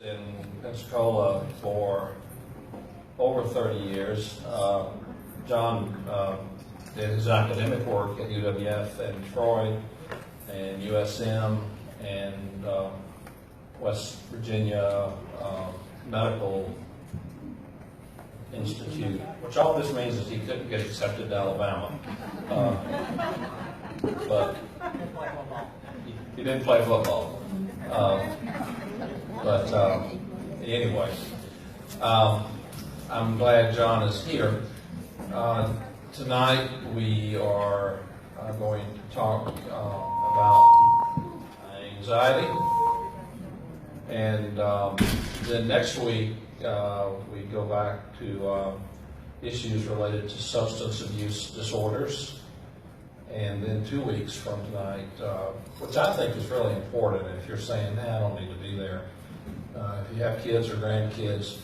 In Pensacola for over 30 years. John did his academic work at UWF and Troy and USM and West Virginia Medical Institute, which all this means is he couldn't get accepted to Alabama. But he didn't play football. Anyway, I'm glad John is here. Tonight we are going to talk about anxiety, and then next week we go back to issues related to substance abuse disorders, and then 2 weeks from tonight, which I think is really important. If you're saying, I don't need to be there, if you have kids or grandkids,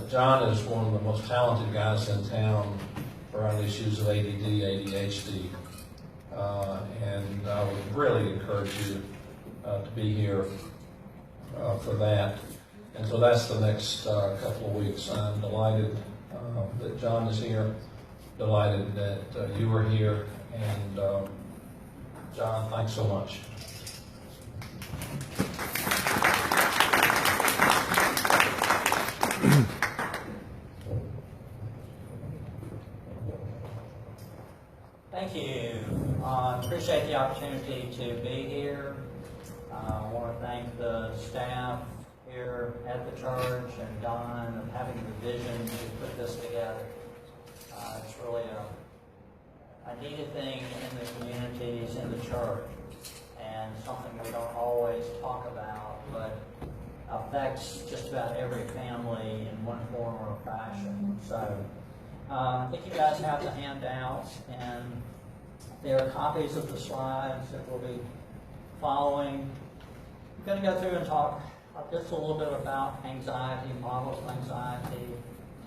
John is one of the most talented guys in town around issues of ADD, ADHD, and I would really encourage you to be here for that. And so that's the next couple of weeks. I'm delighted that John is here, delighted that you are here, and John, thanks so much. Thank you. Appreciate the opportunity to be here. I want to thank the staff here at the church and Don of having the vision to put this together. It's really a needed thing in the communities, in the church, and something we don't always talk about, but affects just about every family in one form or fashion. So I think you guys have the handouts, and there are copies of the slides that we'll be following. I'm going to go through and talk just a little bit about anxiety, models of anxiety,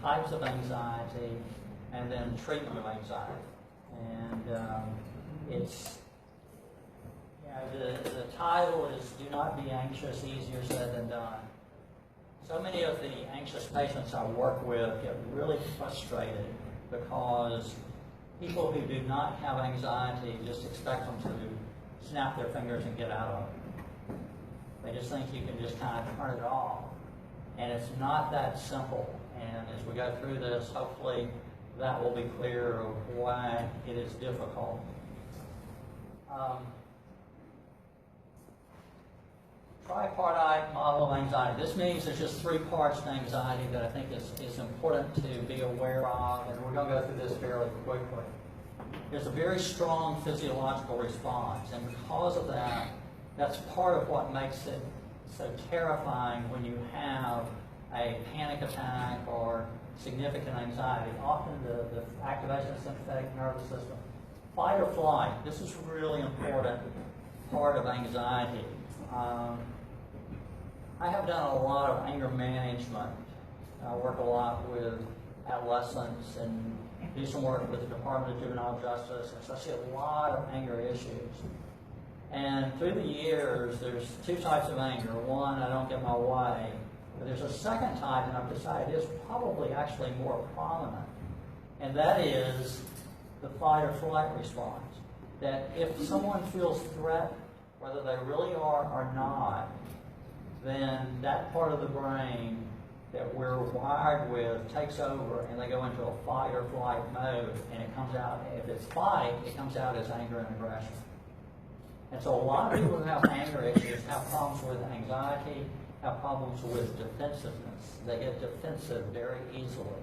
types of anxiety, and then treatment of anxiety. And it's, the title is Do Not Be Anxious, Easier Said Than Done. So many of the anxious patients I work with get really frustrated because people who do not have anxiety just expect them to snap their fingers and get out of it. They just think you can just kind of turn it off. And it's not that simple. And as we go through this, hopefully that will be clear of why it is difficult. Tripartite model of anxiety. This means there's just 3 parts to anxiety that I think is important to be aware of, and we're going to go through this fairly quickly. There's a very strong physiological response, and because of that, that's part of what makes it so terrifying when you have a panic attack or significant anxiety. Often the activation of the sympathetic nervous system. Fight or flight. This is a really important part of anxiety. I have done a lot of anger management. I work a lot with adolescents and do some work with the Department of Juvenile Justice, and so I see a lot of anger issues. And through the years, there's 2 types of anger. One, I don't get my way. But there's a second type, and I've decided is probably actually more prominent, and that is the fight or flight response. That if someone feels threatened, whether they really are or not, then that part of the brain that we're wired with takes over, and they go into a fight or flight mode, and it comes out, if it's fight, it comes out as anger and aggression. And so a lot of people who have anger issues have problems with anxiety, have problems with defensiveness. They get defensive very easily.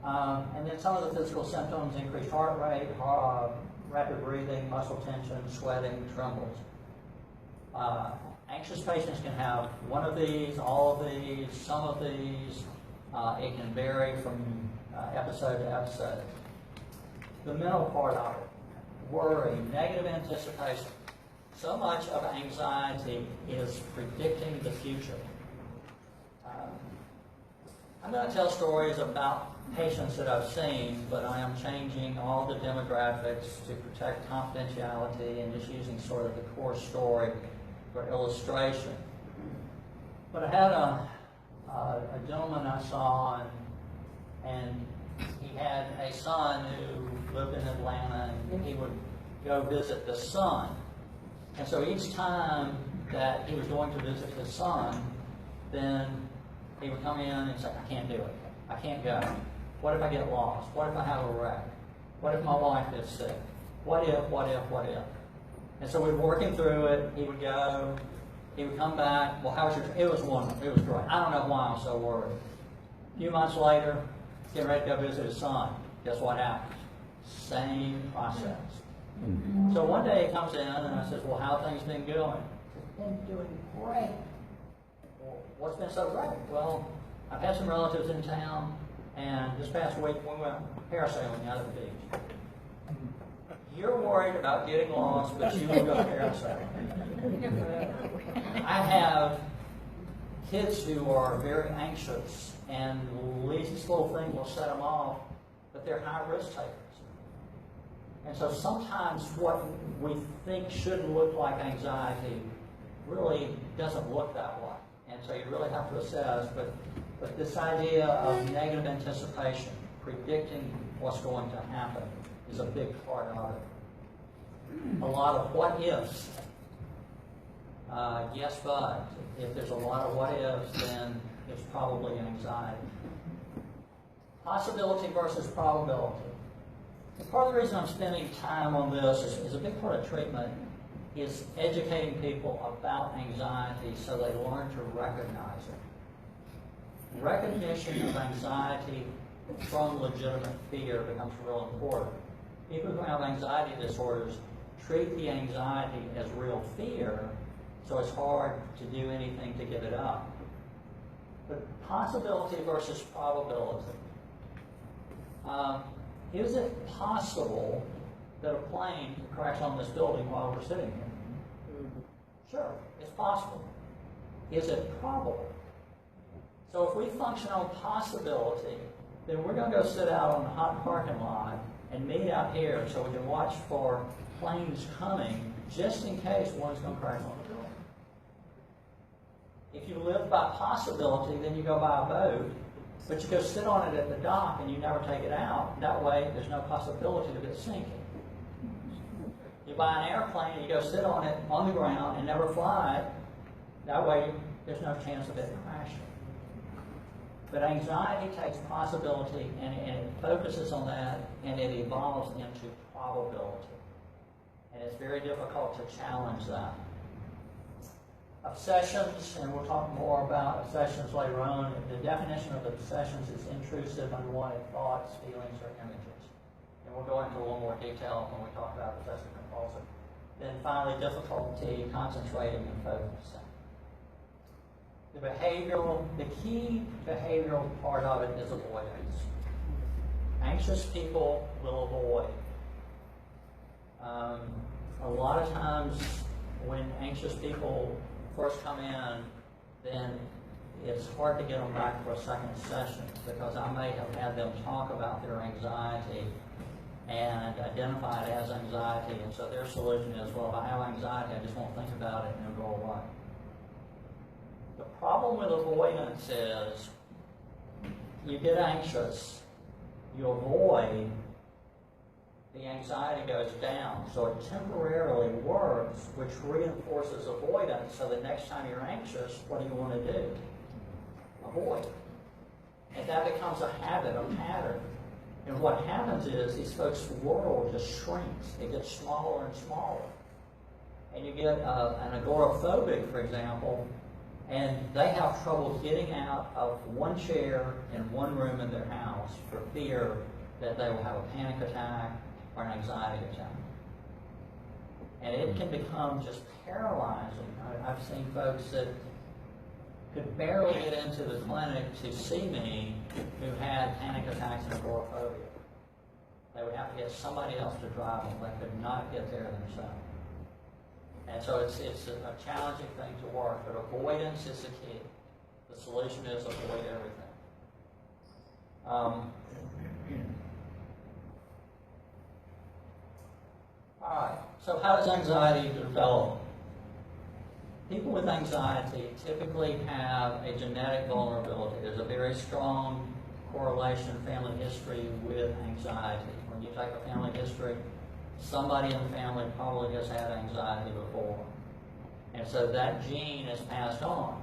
And then some of the physical symptoms: increased heart rate, rapid breathing, muscle tension, sweating, trembles. Anxious patients can have one of these, all of these, some of these. It can vary from episode to episode. The mental part of it: worry, negative anticipation. So much of anxiety is predicting the future. I'm going to tell stories about patients that I've seen, but I am changing all the demographics to protect confidentiality and just using sort of the core story for illustration. But I had a gentleman I saw, and he had a son who lived in Atlanta, and he would go visit the son. And so each time that he was going to visit his son, then he would come in and say, I can't do it. I can't go. What if I get lost? What if I have a wreck? What if my wife is sick? What if, what if, what if? And so we'd work him through it. He would go. He would come back. Well, how was your trip? It was wonderful. It was great. I don't know why I'm so worried. A few months later, getting ready to go visit his son. Guess what happens? Same process. So one day he comes in and I says, well, how have things been going? It's been doing great. Well, what's been so great? Well, I've had some relatives in town, and this past week we went parasailing out at the beach. You're worried about getting lost, but you will go parasailing. I have kids who are very anxious, and the least little thing will set them off, but they're high risk takers. And so sometimes what we think should look like anxiety really doesn't look that way. And so you really have to assess, but this idea of negative anticipation, predicting what's going to happen, is a big part of it. A lot of what ifs. Yes, but if there's a lot of what ifs, then it's probably anxiety. Possibility versus probability. And part of the reason I'm spending time on this is a big part of treatment is educating people about anxiety so they learn to recognize it. Recognition of anxiety from legitimate fear becomes real important. People who have anxiety disorders treat the anxiety as real fear, so it's hard to do anything to give it up. But possibility versus probability. Is it possible that a plane could crash on this building while we're sitting here? Sure, it's possible. Is it probable? So if we function on possibility, then we're going to go sit out on the hot parking lot and meet out here so we can watch for planes coming just in case one's going to crash on the building. If you live by possibility, then you go buy a boat, but you go sit on it at the dock and you never take it out. That way, there's no possibility of it sinking. You buy an airplane and you go sit on it on the ground and never fly it. That way, there's no chance of it crashing. But anxiety takes possibility and it focuses on that and it evolves into probability. And it's very difficult to challenge that. Obsessions, and we'll talk more about obsessions later on. The definition of obsessions is intrusive, unwanted thoughts, feelings, or images. And we'll go into a little more detail when we talk about obsessive compulsive. Then finally, difficulty concentrating and focusing. The key behavioral part of it is avoidance. Anxious people will avoid. A lot of times when anxious people first come in, then it's hard to get them back for a second session because I may have had them talk about their anxiety and identify it as anxiety, and so their solution is, well, if I have anxiety, I just won't think about it and it'll go away. The problem with avoidance is you get anxious, you avoid, the anxiety goes down. So it temporarily works, which reinforces avoidance. So the next time you're anxious, what do you want to do? Avoid. And that becomes a habit, a pattern. And what happens is these folks' world just shrinks. It gets smaller and smaller. And you get an agoraphobic, for example, and they have trouble getting out of one chair in one room in their house for fear that they will have a panic attack or an anxiety attack. And it can become just paralyzing. I've seen folks that could barely get into the clinic to see me who had panic attacks and agoraphobia. They would have to get somebody else to drive them. They could not get there themselves. And so it's a challenging thing to work, but avoidance is the key. The solution is avoid everything. All right, so how does anxiety develop? People with anxiety typically have a genetic vulnerability. There's a very strong correlation, family history with anxiety. When you take a family history, somebody in the family probably has had anxiety before. And so that gene is passed on.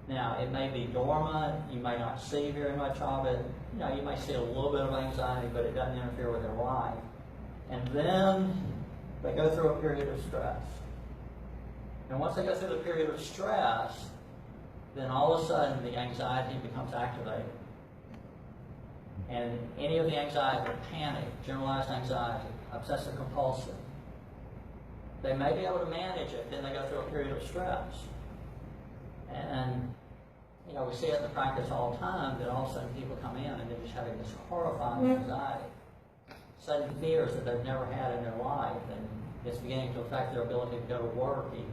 Now, it may be dormant, you may not see very much of it, you may see a little bit of anxiety, but it doesn't interfere with their life. And then they go through a period of stress. And once they go through the period of stress, then all of a sudden the anxiety becomes activated. And any of the anxiety, panic, generalized anxiety, obsessive compulsive, they may be able to manage it, then they go through a period of stress. And we see it in the practice all the time that all of a sudden people come in and they're just having this horrifying anxiety, sudden fears that they've never had in their life, and it's beginning to affect their ability to go to work even.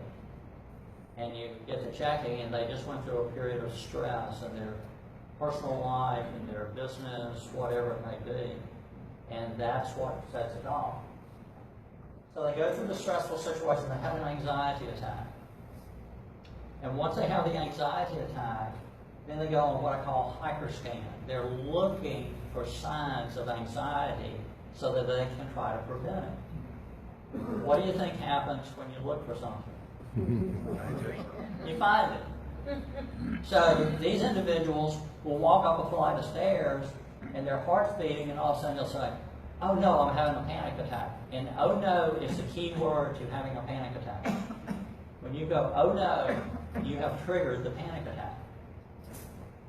And you get to checking and they just went through a period of stress in their personal life, in their business, whatever it may be. And that's what sets it off. So they go through the stressful situation, they have an anxiety attack. And once they have the anxiety attack, then they go on what I call hyperscan. They're looking for signs of anxiety so that they can try to prevent it. What do you think happens when you look for something? You find it. So these individuals will walk up a flight of stairs and their heart's beating, and all of a sudden they'll say, "Oh no, I'm having a panic attack." And "oh no" is the key word to having a panic attack. When you go, "oh no," you have triggered the panic attack.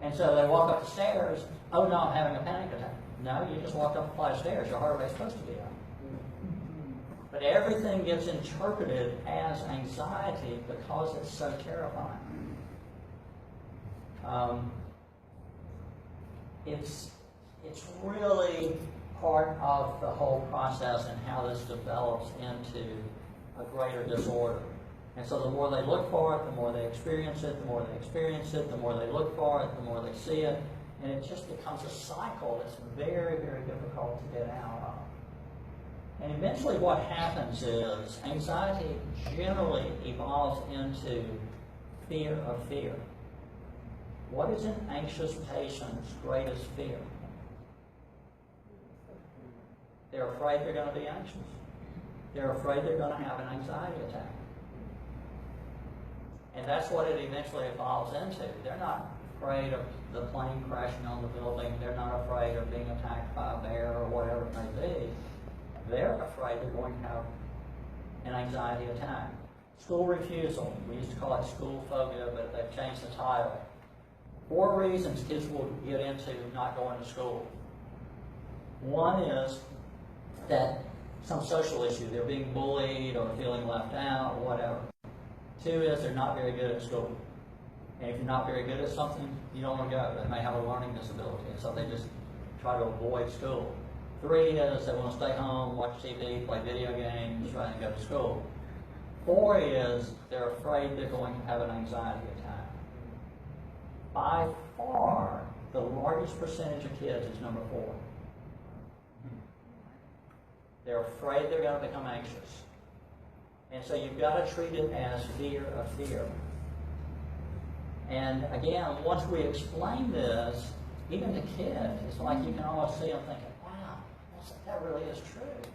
And so they walk up the stairs, "oh no, I'm having a panic attack." No, you just walked up a flight of stairs. Your heart rate's supposed to be up. But everything gets interpreted as anxiety because it's so terrifying. It's really part of the whole process and how this develops into a greater disorder. And so the more they look for it, the more they experience it, the more they experience it, the more they look for it, the more they see it, and it just becomes a cycle that's very, very difficult to get out of. And eventually what happens is anxiety generally evolves into fear of fear. What is an anxious patient's greatest fear? They're afraid they're going to be anxious. They're afraid they're going to have an anxiety attack. And that's what it eventually evolves into. They're not afraid of the plane crashing on the building. They're not afraid of being attacked by a bear or whatever it may be. They're afraid they're going to have an anxiety attack. School refusal. We used to call it school phobia, but they've changed the title. 4 reasons kids will get into not going to school. One is that some social issue. They're being bullied or feeling left out or whatever. 2 is they're not very good at school. And if you're not very good at something, you don't want to go. They may have a learning disability, and so they just try to avoid school. 3 is they want to stay home, watch TV, play video games, rather than go to school. 4 is they're afraid they're going to have an anxiety attack. By far, the largest percentage of kids is number 4. They're afraid they're going to become anxious. And so you've got to treat it as fear of fear. And again, once we explain this, even to kids, it's like you can almost see them thinking, wow, that really is true.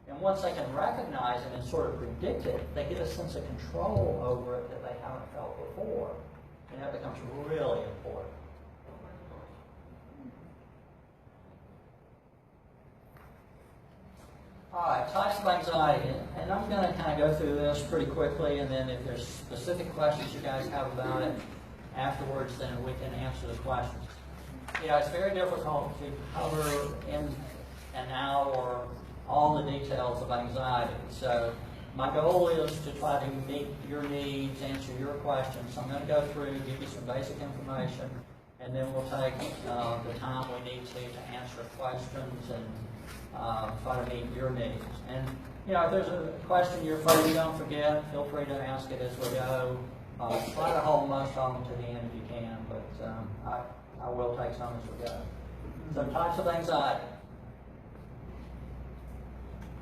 And once they can recognize it and sort of predict it, they get a sense of control over it that they haven't felt before. And that becomes really important. All right, types of anxiety, and I'm going to kind of go through this pretty quickly, and then if there's specific questions you guys have about it afterwards, then we can answer the questions. It's very difficult to cover in an hour all the details of anxiety. So my goal is to try to meet your needs, answer your questions. So I'm going to go through, give you some basic information, and then we'll take the time we need to answer questions and try to meet your needs. And if there's a question you're afraid you don't forget, feel free to ask it as we go. Try to hold most of them to the end if you can, but I will take some as we go. So types of anxiety.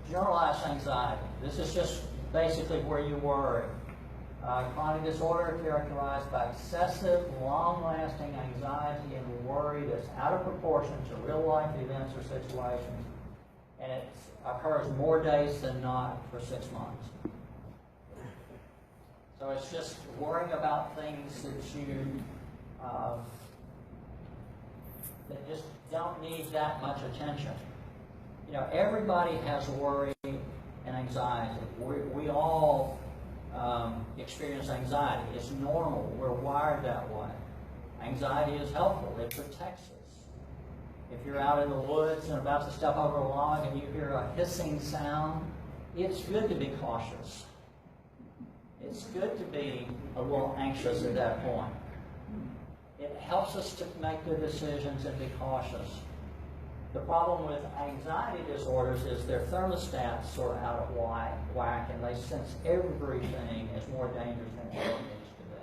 Generalized anxiety. This is just basically where you worry. Chronic disorder characterized by excessive, long-lasting anxiety and worry that's out of proportion to real-life events or situations, and it occurs more days than not for 6 months. So it's just worrying about things that you that just don't need that much attention. You know, everybody has worry and anxiety. We all experience anxiety. It's normal. We're wired that way. Anxiety is helpful. It protects us. If you're out in the woods and about to step over a log and you hear a hissing sound, it's good to be cautious. It's good to be a little anxious at that point. It helps us to make good decisions and be cautious. The problem with anxiety disorders is their thermostats are out of whack, and they sense everything as more dangerous than it really needs to be.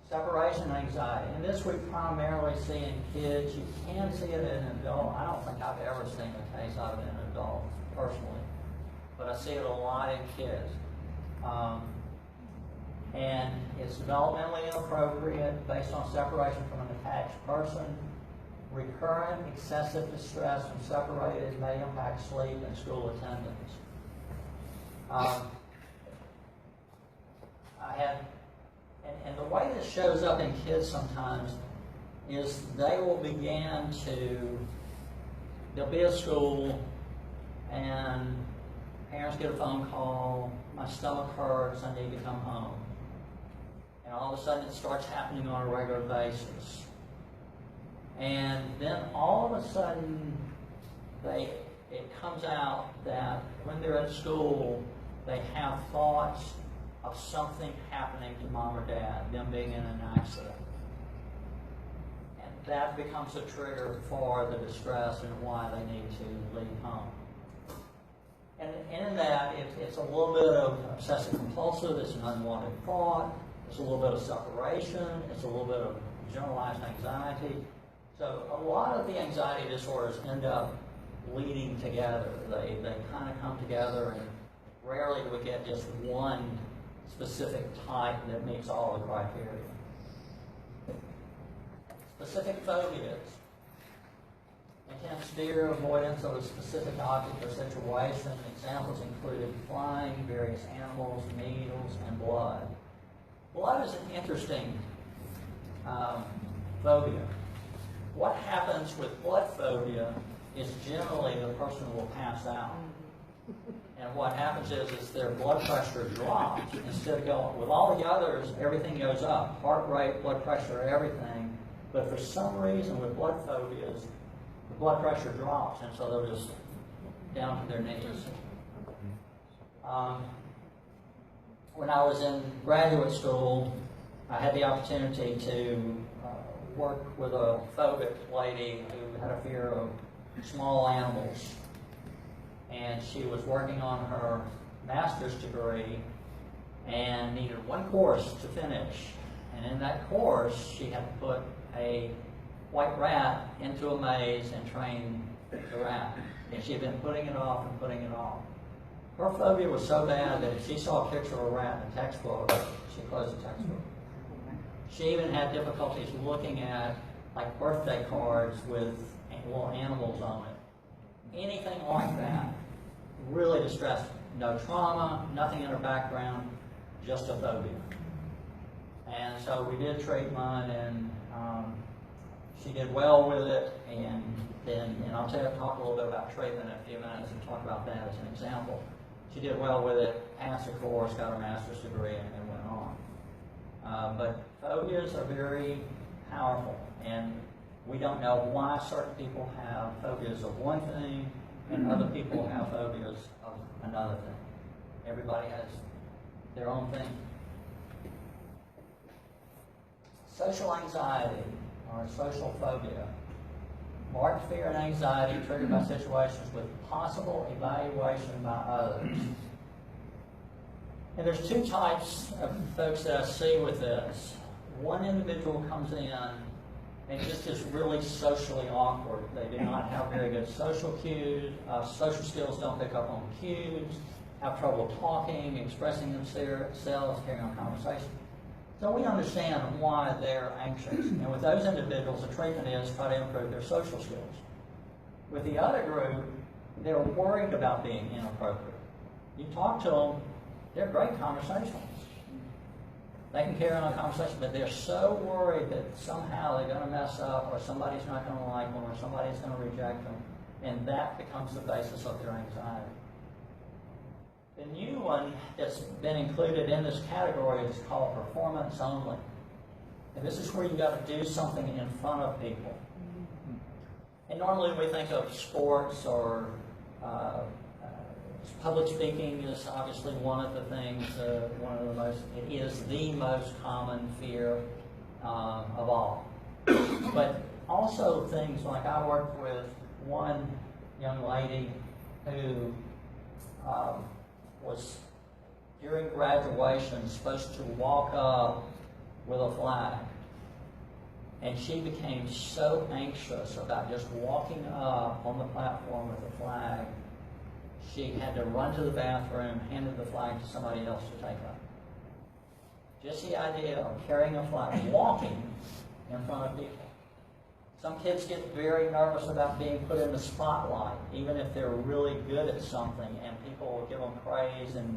Separation anxiety, and this we primarily see in kids. You can see it in an adult. I don't think I've ever seen a case of it in an adult, personally, but I see it a lot in kids. And it's developmentally inappropriate based on separation from an attached person. Recurrent excessive distress when separated may impact sleep and school attendance. And the way this shows up in kids sometimes is they will begin to, they'll be at school and parents get a phone call, my stomach hurts, I need to come home. And all of a sudden it starts happening on a regular basis. And then all of a sudden it comes out that when they're at school, they have thoughts of something happening to mom or dad, them being in an accident. And that becomes a trigger for the distress and why they need to leave home. And in that, it's a little bit of obsessive compulsive, it's an unwanted thought, it's a little bit of separation, it's a little bit of generalized anxiety. So a lot of the anxiety disorders end up leading together. They kind of come together, and rarely do we get just one specific type that meets all the criteria. Specific phobias. Intense fear, avoidance of a specific object or situation. Examples included flying, various animals, needles, and blood. Blood is an interesting phobia. What happens with blood phobia is generally the person will pass out. And what happens is their blood pressure drops. Instead of going, with all the others, everything goes up. Heart rate, blood pressure, everything. But for some reason with blood phobias, the blood pressure drops, and so they're just down to their knees. When I was in graduate school, I had the opportunity to work with a phobic lady who had a fear of small animals. And she was working on her master's degree and needed one course to finish. And in that course, she had to put a white rat into a maze and train the rat. And she had been putting it off and putting it off. Her phobia was so bad that if she saw a picture of a rat in a textbook, she closed the textbook. She even had difficulties looking at like birthday cards with little animals on it. Anything like that really distressed her. No trauma, nothing in her background, just a phobia. And so we did treatment, and she did well with it. And I'll talk a little bit about treatment in a few minutes and talk about that as an example. She did well with it, passed the course, got her master's degree, and went on. But phobias are very powerful, and we don't know why certain people have phobias of one thing and other people have phobias of another thing. Everybody has their own thing. Social anxiety or social phobia. Marked fear and anxiety triggered by situations with possible evaluation by others. And there's two types of folks that I see with this. One individual comes in and just is really socially awkward. They do not have very good social cues. Social skills don't pick up on cues. have trouble talking, expressing themselves, carrying on conversation. So we understand why they're anxious. And with those individuals, the treatment is try to improve their social skills. With the other group, they're worried about being inappropriate. You talk to them, they're great conversationalists. They can carry on a conversation, but they're so worried that somehow they're going to mess up, or somebody's not going to like them, or somebody's going to reject them, and that becomes the basis of their anxiety. The new one that's been included in this category is called performance only. And this is where you've got to do something in front of people. And normally we think of sports or public speaking is obviously one of the things, it is the most common fear of all. But also things like I worked with one young lady who was, during graduation, supposed to walk up with a flag. And she became so anxious about just walking up on the platform with the flag, she had to run to the bathroom, handed the flag to somebody else to take up. Just the idea of carrying a flag, walking in front of people. Some kids get very nervous about being put in the spotlight, even if they're really good at something and people will give them praise and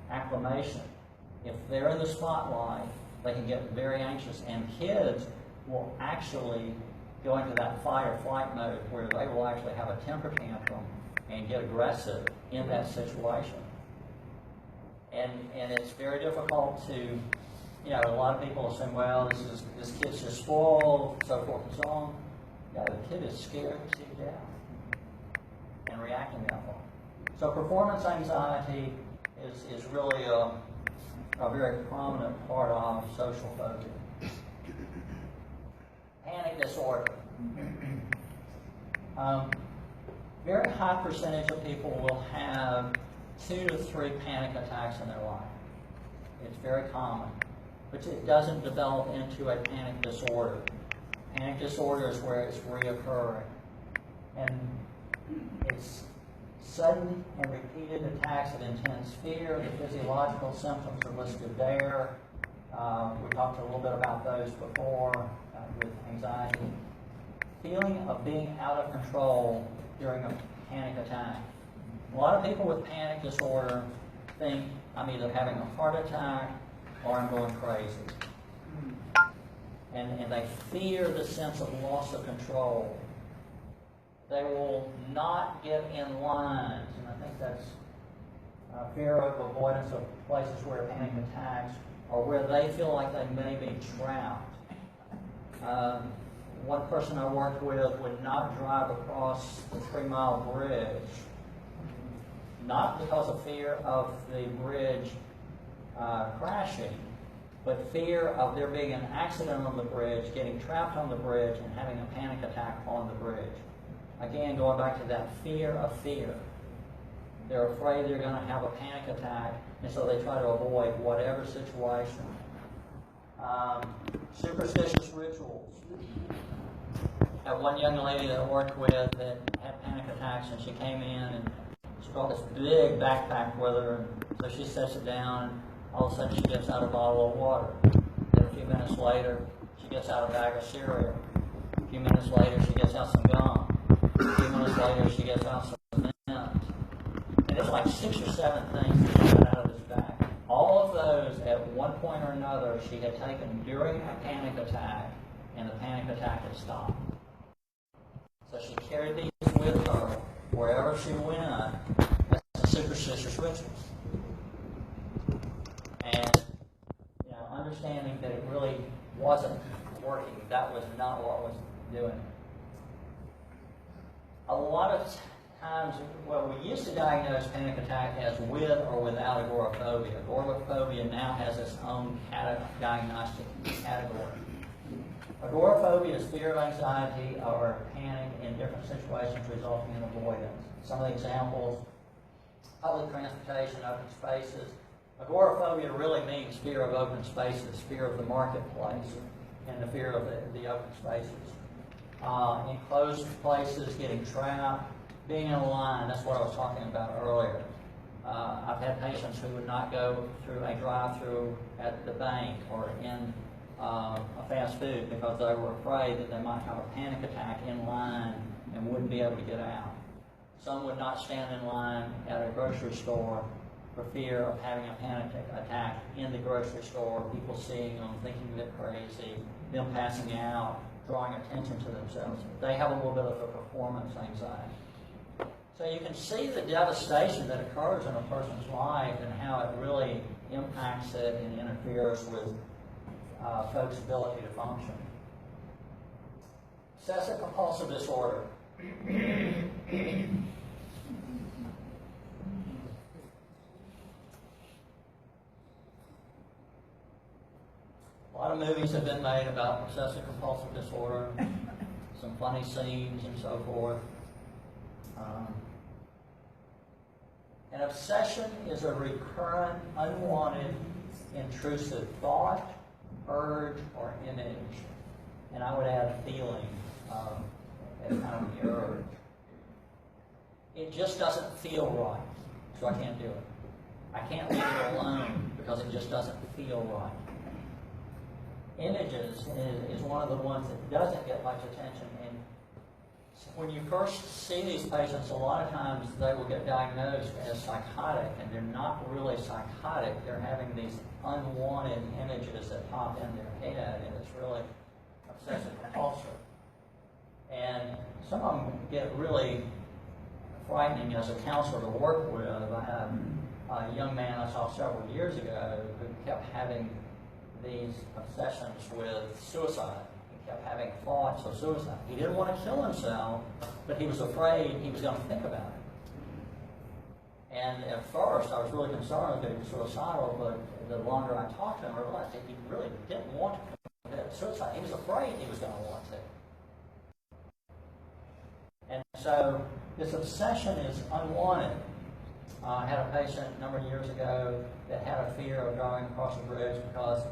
acclamation. If they're in the spotlight, they can get very anxious, and kids will actually go into that fight or flight mode where they will actually have a temper tantrum and get aggressive in that situation. And it's very difficult to, a lot of people assume, well, this kid's just spoiled, so forth and so on. Yeah, the kid is scared to see death and reacting that way. So performance anxiety is really a very prominent part of social phobia. Panic disorder. Very high percentage of people will have 2 to 3 panic attacks in their life. It's very common, but it doesn't develop into a panic disorder. Panic disorder is where it's reoccurring, and it's sudden and repeated attacks of intense fear. The physiological symptoms are listed there. We talked a little bit about those before with anxiety. Feeling of being out of control during a panic attack. A lot of people with panic disorder think I'm either having a heart attack or I'm going crazy. And they fear the sense of loss of control. They will not get in lines, and I think that's fear of avoidance of places where panic attacks or where they feel like they may be trapped. One person I worked with would not drive across the 3-mile bridge, not because of fear of the bridge crashing, but fear of there being an accident on the bridge, getting trapped on the bridge, and having a panic attack on the bridge. Again, going back to that fear of fear. They're afraid they're going to have a panic attack, and so they try to avoid whatever situation. Superstitious rituals. I had one young lady that I worked with that had panic attacks, and she came in and she brought this big backpack with her, and so she sets it down, and all of a sudden she gets out a bottle of water. Then a few minutes later, she gets out a bag of cereal. A few minutes later, she gets out some gum. A few minutes later, she gets out some mint. And it's like 6 or 7 things that she got out of this bag. All of those, at one point or another, she had taken during a panic attack, and the panic attack had stopped. So she carried these with her wherever she went. That's a superstitious ritual. And understanding that it really wasn't working. That was not what was doing it. A lot of times, we used to diagnose panic attack as with or without agoraphobia. Agoraphobia now has its own diagnostic category. Agoraphobia is fear of anxiety or panic in different situations resulting in avoidance. Some of the examples: public transportation, open spaces. Agoraphobia really means fear of open spaces, fear of the marketplace, and the fear of the open spaces. Enclosed places, getting trapped, being in a line, that's what I was talking about earlier. I've had patients who would not go through a drive-through at the bank or in a fast food because they were afraid that they might have a panic attack in line and wouldn't be able to get out. Some would not stand in line at a grocery store for fear of having a panic attack in the grocery store, people seeing them, thinking they're crazy, them passing out, drawing attention to themselves. They have a little bit of a performance anxiety. So you can see the devastation that occurs in a person's life and how it really impacts it and interferes with folks' ability to function. Obsessive compulsive disorder. A lot of movies have been made about obsessive compulsive disorder, some funny scenes and so forth. An obsession is a recurrent, unwanted, intrusive thought, urge, or image. And I would add feeling as kind of the urge. It just doesn't feel right, so I can't do it. I can't leave it alone because it just doesn't feel right. Images is one of the ones that doesn't get much attention. And when you first see these patients, a lot of times they will get diagnosed as psychotic, and they're not really psychotic. They're having these unwanted images that pop in their head, and it's really obsessive compulsive. And some of them get really frightening as a counselor to work with. I had a young man I saw several years ago who kept having these obsessions with suicide. He kept having thoughts of suicide. He didn't want to kill himself, but he was afraid he was going to think about it. And at first, I was really concerned that he was suicidal, but the longer I talked to him, I realized that he really didn't want to commit suicide. He was afraid he was going to want to. And so this obsession is unwanted. I had a patient a number of years ago that had a fear of driving across a bridge because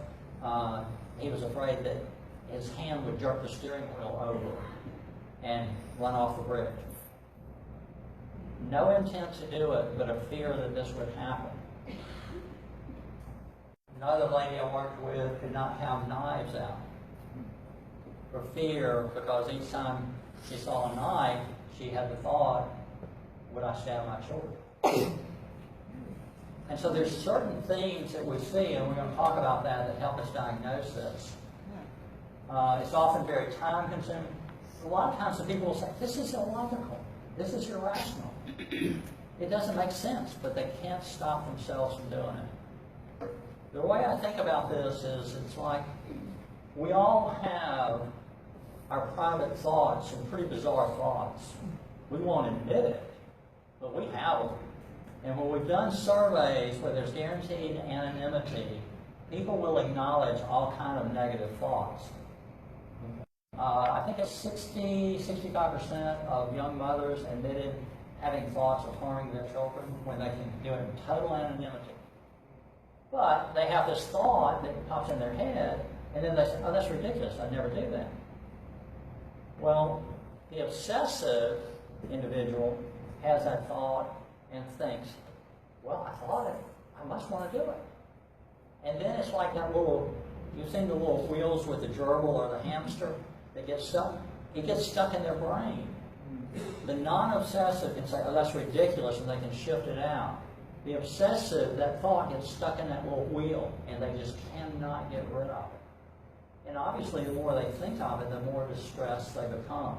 he was afraid that his hand would jerk the steering wheel over and run off the bridge. No intent to do it, but a fear that this would happen. Another lady I worked with could not have knives out for fear, because each time she saw a knife, she had the thought, would I stab my children? And so there's certain things that we see, and we're going to talk about that help us diagnose this. It's often very time consuming. A lot of times the people will say, this is illogical, this is irrational. It doesn't make sense, but they can't stop themselves from doing it. The way I think about this is, it's like we all have our private thoughts and pretty bizarre thoughts. We won't admit it, but we have them. And when we've done surveys where there's guaranteed anonymity, people will acknowledge all kind of negative thoughts. I think it's 65% of young mothers admitted having thoughts of harming their children when they can do it in total anonymity. But they have this thought that pops in their head, and then they say, oh, that's ridiculous, I'd never do that. Well, the obsessive individual has that thought and thinks, well, I thought it, I must want to do it. And then it's like that little, you've seen the little wheels with the gerbil or the hamster that gets stuck? It gets stuck in their brain. The non-obsessive can say, oh, that's ridiculous, and they can shift it out. The obsessive, that thought gets stuck in that little wheel, and they just cannot get rid of it. And obviously, the more they think of it, the more distressed they become.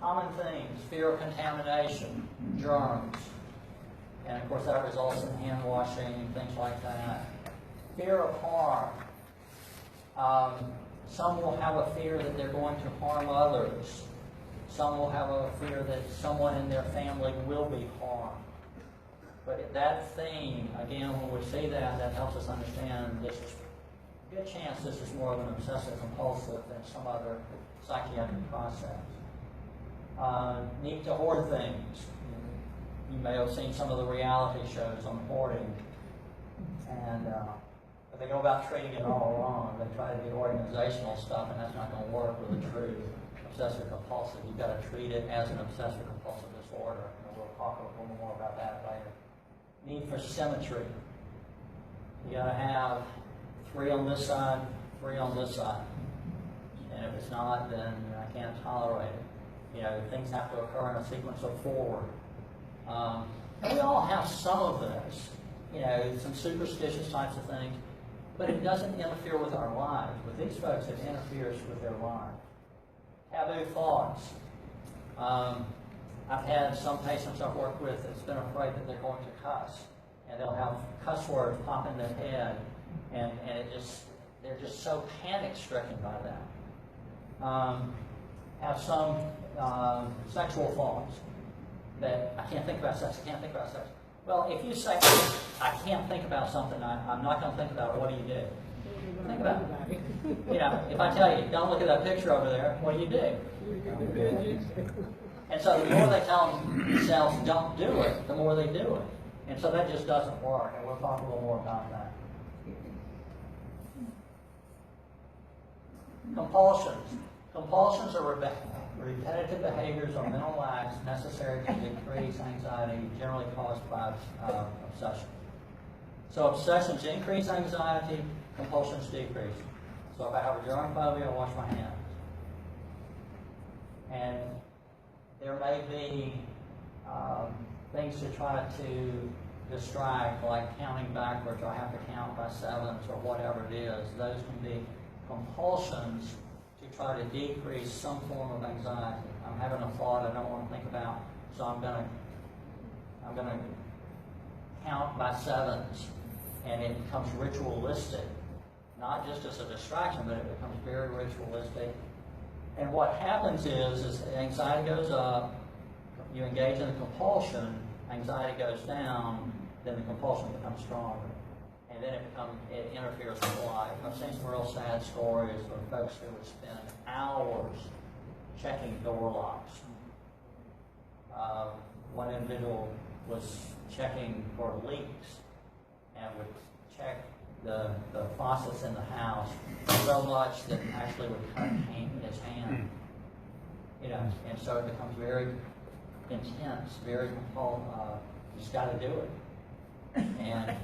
Common things, fear of contamination, germs, and of course that results in hand washing and things like that. Fear of harm. Some will have a fear that they're going to harm others. Some will have a fear that someone in their family will be harmed. But that theme, again, when we see that, that helps us understand this is a good chance this is more of an obsessive compulsive than some other psychiatric process. Need to hoard things. You may have seen some of the reality shows on hoarding. And they go about treating it all wrong. They try to do organizational stuff, and that's not going to work with the truth obsessive compulsive. You've got to treat it as an obsessive compulsive disorder, and we'll talk a little more about that later. Need for symmetry. You got to have 3 on this side, 3 on this side. And if it's not, then I can't tolerate it. You know, things have to occur in a sequence of 4. And we all have some of this, you know, some superstitious types of things, but it doesn't interfere with our lives. With these folks, it interferes with their lives. Taboo thoughts. I've had some patients I've worked with that's been afraid that they're going to cuss, and they'll have cuss words pop in their head, and they're just so panic-stricken by that. Have some sexual thoughts that I can't think about sex, I can't think about sex. Well, if you say, I can't think about something, I'm not going to think about it, what do you do? Think about it. You know, if I tell you, don't look at that picture over there, what do you do? And so the more they tell themselves don't do it, the more they do it. And so that just doesn't work, and we'll talk a little more about that. Compulsions. Compulsions are repetitive behaviors or mental acts necessary to decrease anxiety, generally caused by obsession. So obsessions increase anxiety, compulsions decrease. So if I have a germ phobia, I wash my hands. And there may be things to try to distract, like counting backwards, or I have to count by 7s, or whatever it is. Those can be compulsions to try to decrease some form of anxiety. I'm having a thought I don't want to think about, so I'm gonna count by 7s, and it becomes ritualistic, not just as a distraction, but it becomes very ritualistic. And what happens is anxiety goes up, you engage in the compulsion, anxiety goes down, then the compulsion becomes stronger. And then it interferes with life. I've seen some real sad stories of folks who would spend hours checking door locks. One individual was checking for leaks and would check the faucets in the house so much that actually would cut his hand. You know, and so it becomes very intense, very compulsive. You just got to do it. And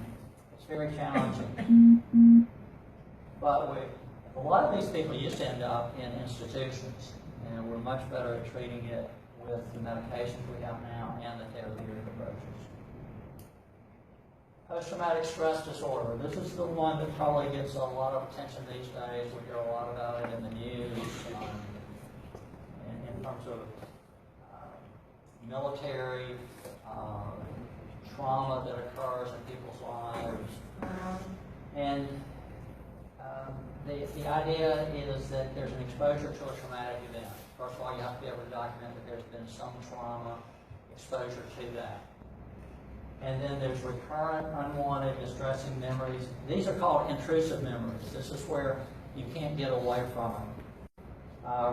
it's very challenging. But a lot of these people used to end up in institutions, and we're much better at treating it with the medications we have now and the therapeutic approaches. Post-traumatic stress disorder. This is the one that probably gets a lot of attention these days. We hear a lot about it in the news, in terms of military trauma that occurs in people's lives. And the idea is that there's an exposure to a traumatic event. First of all, you have to be able to document that there's been some trauma exposure to that. And then there's recurrent, unwanted, distressing memories. These are called intrusive memories. This is where you can't get away from them.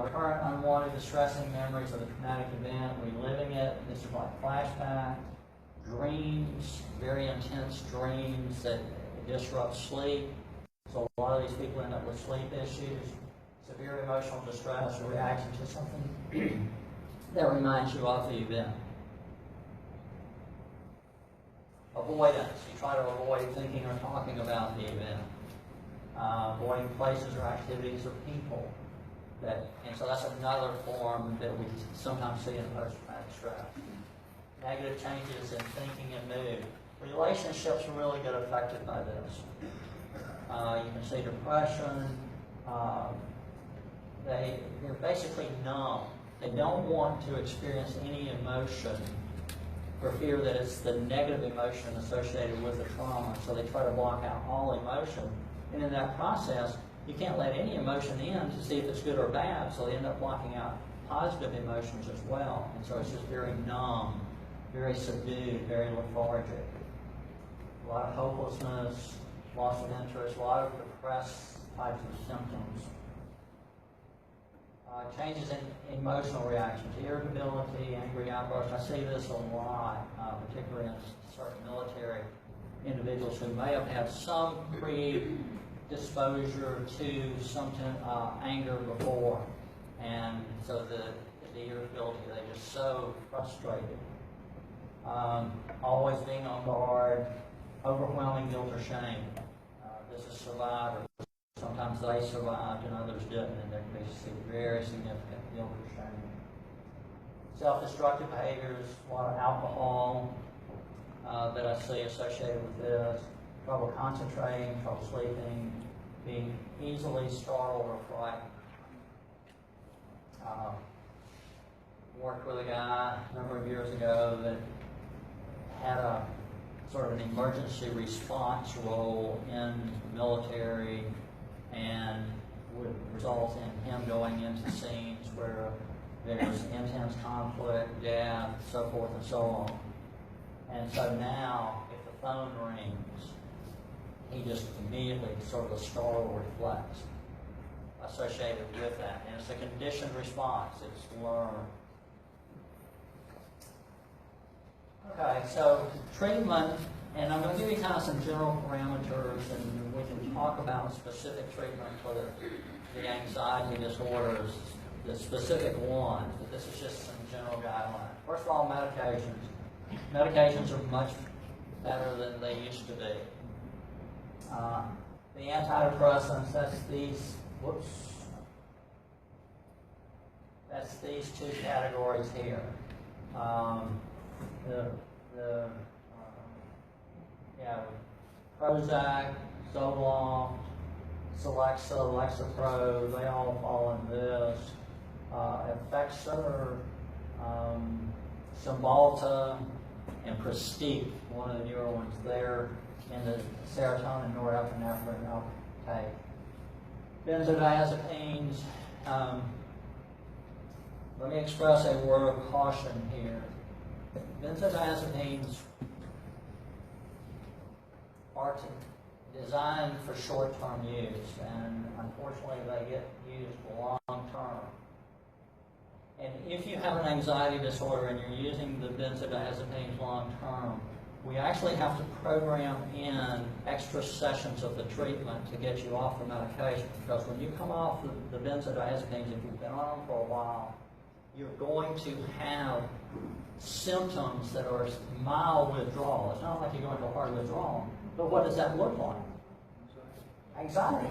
Recurrent, unwanted, distressing memories of the traumatic event, reliving it. This is like flashback. Dreams, very intense dreams that disrupt sleep. So a lot of these people end up with sleep issues. Severe emotional distress or reaction to something that reminds you of the event. Avoidance. You try to avoid thinking or talking about the event. Avoiding places or activities or people. And so that's another form that we sometimes see in post-traumatic stress. Negative changes in thinking and mood. Relationships really get affected by this. You can see depression. They're basically numb. They don't want to experience any emotion for fear that it's the negative emotion associated with the trauma. So they try to block out all emotion. And in that process, you can't let any emotion in to see if it's good or bad. So they end up blocking out positive emotions as well. And so it's just very numb, very subdued, very lethargic. A lot of hopelessness, loss of interest, a lot of depressed types of symptoms. Changes in emotional reactions, irritability, angry outbursts. I see this a lot, particularly in certain military individuals who may have had some predisposure to some anger before, and so the irritability, they're just so frustrated. Always being on guard, overwhelming guilt or shame. This is survivors. Sometimes they survived and others didn't, and there can be very significant guilt or shame. Self-destructive behaviors, a lot of alcohol that I see associated with this, trouble concentrating, trouble sleeping, being easily startled or frightened. Worked with a guy a number of years ago that had a sort of an emergency response role in the military, and would result in him going into scenes where there's intense conflict, death, so forth and so on. And so now, if the phone rings, he just immediately sort of a startle reflex associated with that. And it's a conditioned response, it's learned. Okay, so treatment, and I'm going to give you kind of some general parameters, and we can talk about specific treatment for the anxiety disorders, the specific ones, but this is just some general guidelines. First of all, medications. Medications are much better than they used to be. The antidepressants, that's these two categories here. Prozac, Zoloft, Celexa, Lexapro, they all fall in this. Effexor, Cymbalta, and Prestige, one of the newer ones there, in the serotonin, norepinephrine uptake. Benzodiazepines, let me express a word of caution here. Benzodiazepines are designed for short-term use, and unfortunately they get used long-term. And if you have an anxiety disorder and you're using the benzodiazepines long-term, we actually have to program in extra sessions of the treatment to get you off the medication, because when you come off the benzodiazepines, if you've been on them for a while, you're going to have symptoms that are mild withdrawal. It's not like you're going to a hard withdrawal. But what does that look like? Anxiety.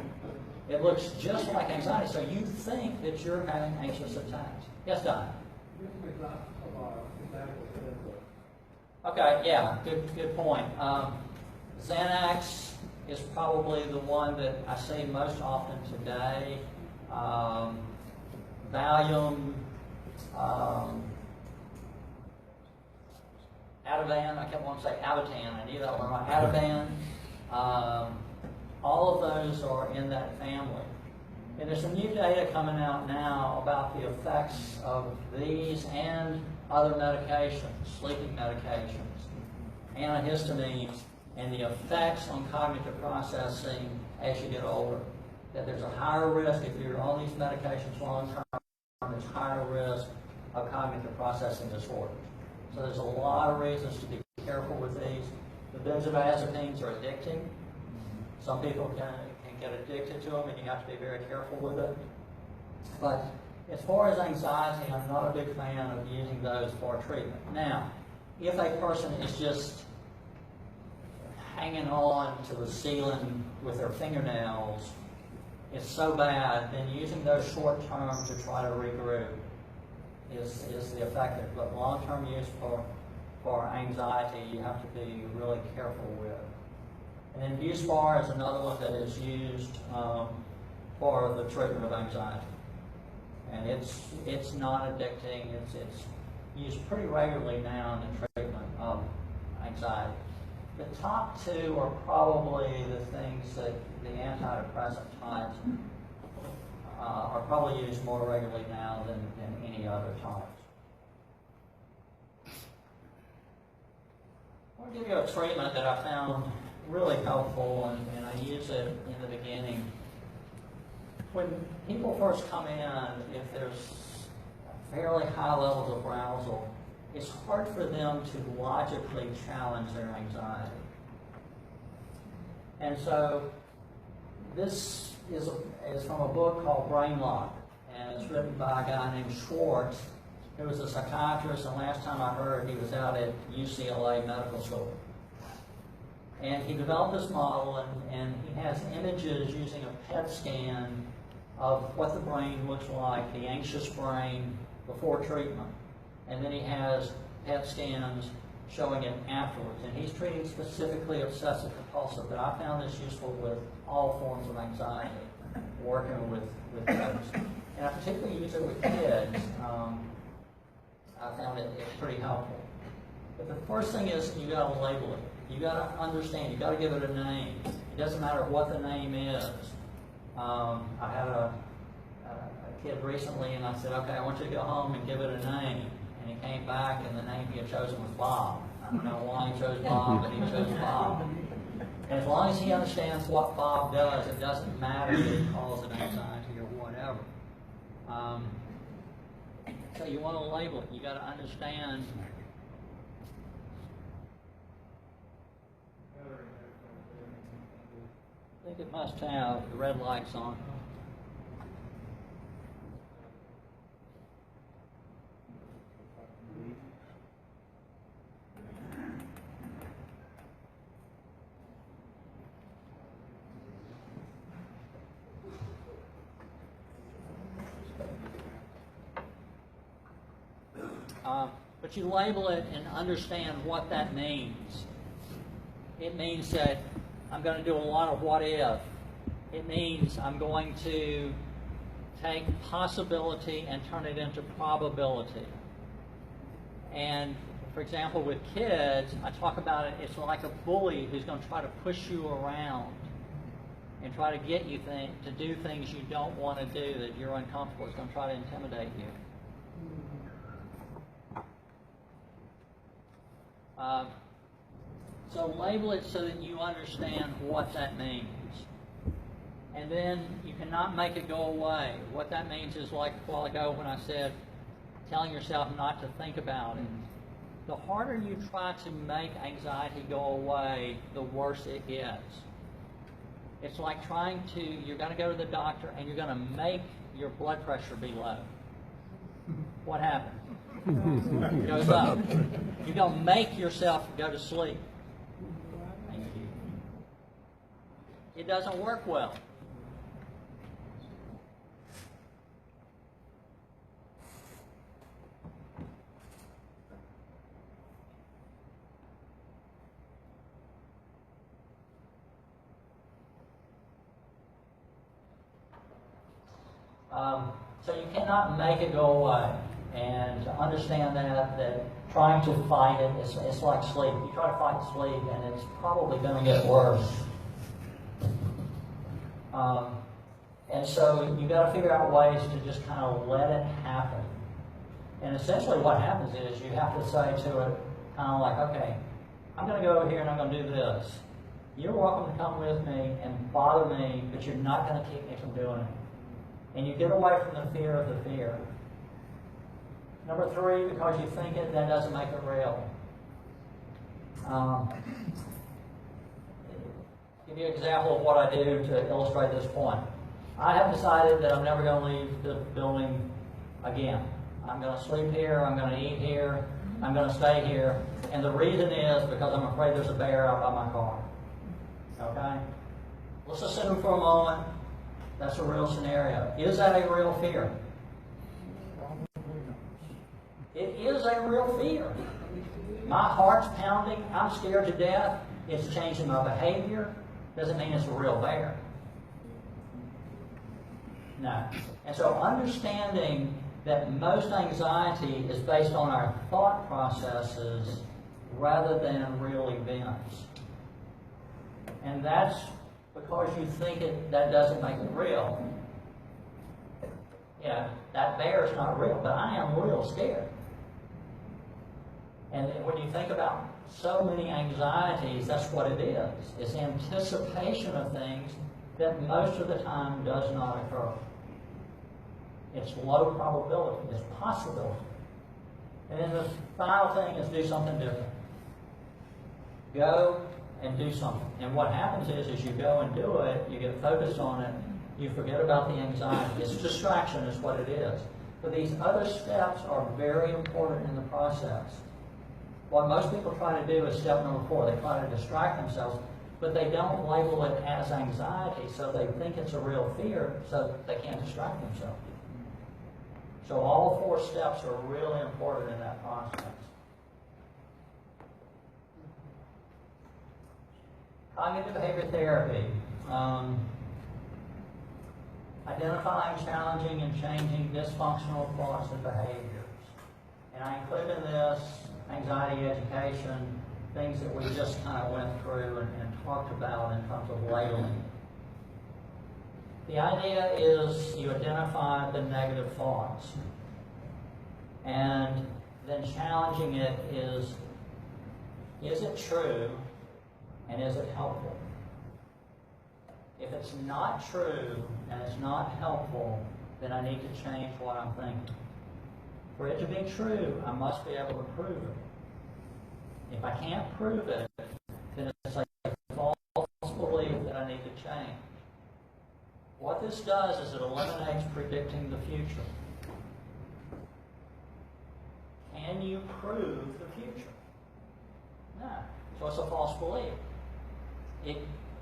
It looks just like anxiety. So you think that you're having anxious attacks. Yes, Don? Okay, yeah, good point. Xanax is probably the one that I see most often today. Valium, Ativan, I kept wanting to say Ativan, I knew that one right. Ativan, all of those are in that family. And there's some new data coming out now about the effects of these and other medications, sleeping medications, antihistamines, and the effects on cognitive processing as you get older. That there's a higher risk if you're on these medications long term, there's higher risk of cognitive processing disorders. So there's a lot of reasons to be careful with these. The benzodiazepines are addicting. Some people can get addicted to them, and you have to be very careful with it. But as far as anxiety, I'm not a big fan of using those for treatment. Now, if a person is just hanging on to the ceiling with their fingernails, it's so bad, then using those short term to try to regroup is the effective. But long-term use for anxiety, you have to be really careful with. And then Buspar is another one that is used for the treatment of anxiety. And it's not addicting. It's used pretty regularly now in the treatment of anxiety. The top two are probably the things that the antidepressant types are probably used more regularly now than any other types. I'll give you a treatment that I found really helpful, and I use it in the beginning. When people first come in, if there's fairly high levels of arousal, it's hard for them to logically challenge their anxiety. And so this is from a book called Brain Lock, and it's written by a guy named Schwartz, who was a psychiatrist, and last time I heard he was out at UCLA Medical School. And he developed this model, and he has images using a PET scan of what the brain looks like, the anxious brain before treatment. And then he has PET scans showing it afterwards. And he's treating specifically obsessive compulsive, but I found this useful with all forms of anxiety, working with folks. And I particularly use it with kids. I found it pretty helpful. But the first thing is you got to label it. You got to understand. You got to give it a name. It doesn't matter what the name is. I had a kid recently, and I said, okay, I want you to go home and give it a name. And he came back, and the name he had chosen was Bob. I don't know why he chose Bob, but he chose Bob. And as long as he understands what Bob does, it doesn't matter if it calls it anxiety or whatever. So you want to label it. You got to understand. I think it must have the red lights on. But you label it and understand what that means. It means that I'm going to do a lot of what if. It means I'm going to take possibility and turn it into probability. And for example, with kids, I talk about it, it's like a bully who's going to try to push you around and try to get you to do things you don't want to do, that you're uncomfortable. It's going to try to intimidate you. So label it so that you understand what that means. And then you cannot make it go away. What that means is, like a while ago when I said, telling yourself not to think about it. The harder you try to make anxiety go away, the worse it gets. It's like you're going to go to the doctor and you're going to make your blood pressure be low. What happens? It goes up. You're going to make yourself go to sleep. It doesn't work well. So you cannot make it go away. And to understand that trying to fight it, it's like sleep. You try to fight sleep, and it's probably going to get worse. And so you've got to figure out ways to just kind of let it happen. And essentially what happens is you have to say to it, kind of like, okay, I'm going to go over here and I'm going to do this. You're welcome to come with me and bother me, but you're not going to keep me from doing it. And you get away from the fear of the fear. Number 3, because you think it, that doesn't make it real. Give you an example of what I do to illustrate this point. I have decided that I'm never going to leave the building again. I'm going to sleep here, I'm going to eat here, I'm going to stay here, and the reason is because I'm afraid there's a bear out by my car. Okay? Let's assume for a moment that's a real scenario. Is that a real fear? It is a real fear. My heart's pounding, I'm scared to death, it's changing my behavior. Doesn't mean it's a real bear. No. And so understanding that most anxiety is based on our thought processes rather than real events. And that's because you think that doesn't make it real. Yeah, that bear is not real, but I am real scared. And when you think about so many anxieties, that's what it is. It's anticipation of things that most of the time does not occur. It's low probability. It's possibility. And then the final thing is do something different. Go and do something. And what happens is, as you go and do it, you get focused on it, You forget about the anxiety. It's distraction is what it is. But these other steps are very important in the process. What most people try to do is step number 4. They try to distract themselves, but they don't label it as anxiety, so they think it's a real fear, so they can't distract themselves. So all 4 steps are really important in that process. Cognitive behavior therapy. Identifying, challenging, and changing dysfunctional thoughts and behaviors. And I include in this anxiety education, things that we just kind of went through and talked about in terms of labeling. The idea is you identify the negative thoughts, and then challenging it is it true, and is it helpful? If it's not true and it's not helpful, then I need to change what I'm thinking. For it to be true, I must be able to prove it. If I can't prove it, then it's a false belief that I need to change. What this does is it eliminates predicting the future. Can you prove the future? No. So it's a false belief.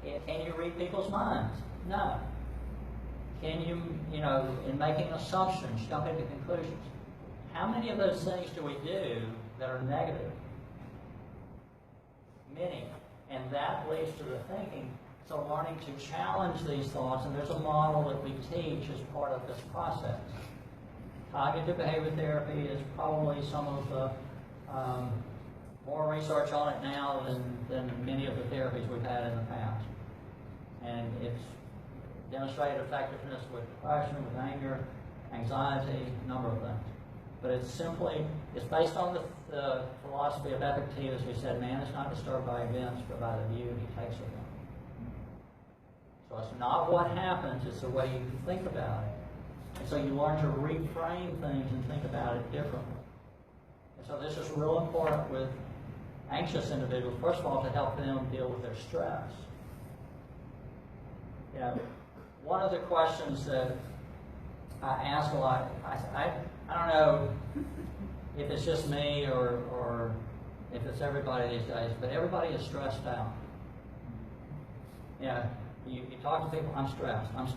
Can you read people's minds? No. Can you, in making assumptions, jumping to conclusions? How many of those things do we do that are negative? Many. And that leads to the thinking. So learning to challenge these thoughts, and there's a model that we teach as part of this process. Cognitive behavior therapy is probably some of the more research on it now than many of the therapies we've had in the past. And it's demonstrated effectiveness with depression, with anger, anxiety, a number of things. But it's based on the philosophy of Epictetus, who said man is not disturbed by events, but by the view he takes of them. So it's not what happens, it's the way you think about it. And so you learn to reframe things and think about it differently. And so this is real important with anxious individuals, first of all, to help them deal with their stress. One of the questions that I ask a lot, I don't know if it's just me or if it's everybody these days, but everybody is stressed out. You talk to people, I'm stressed. And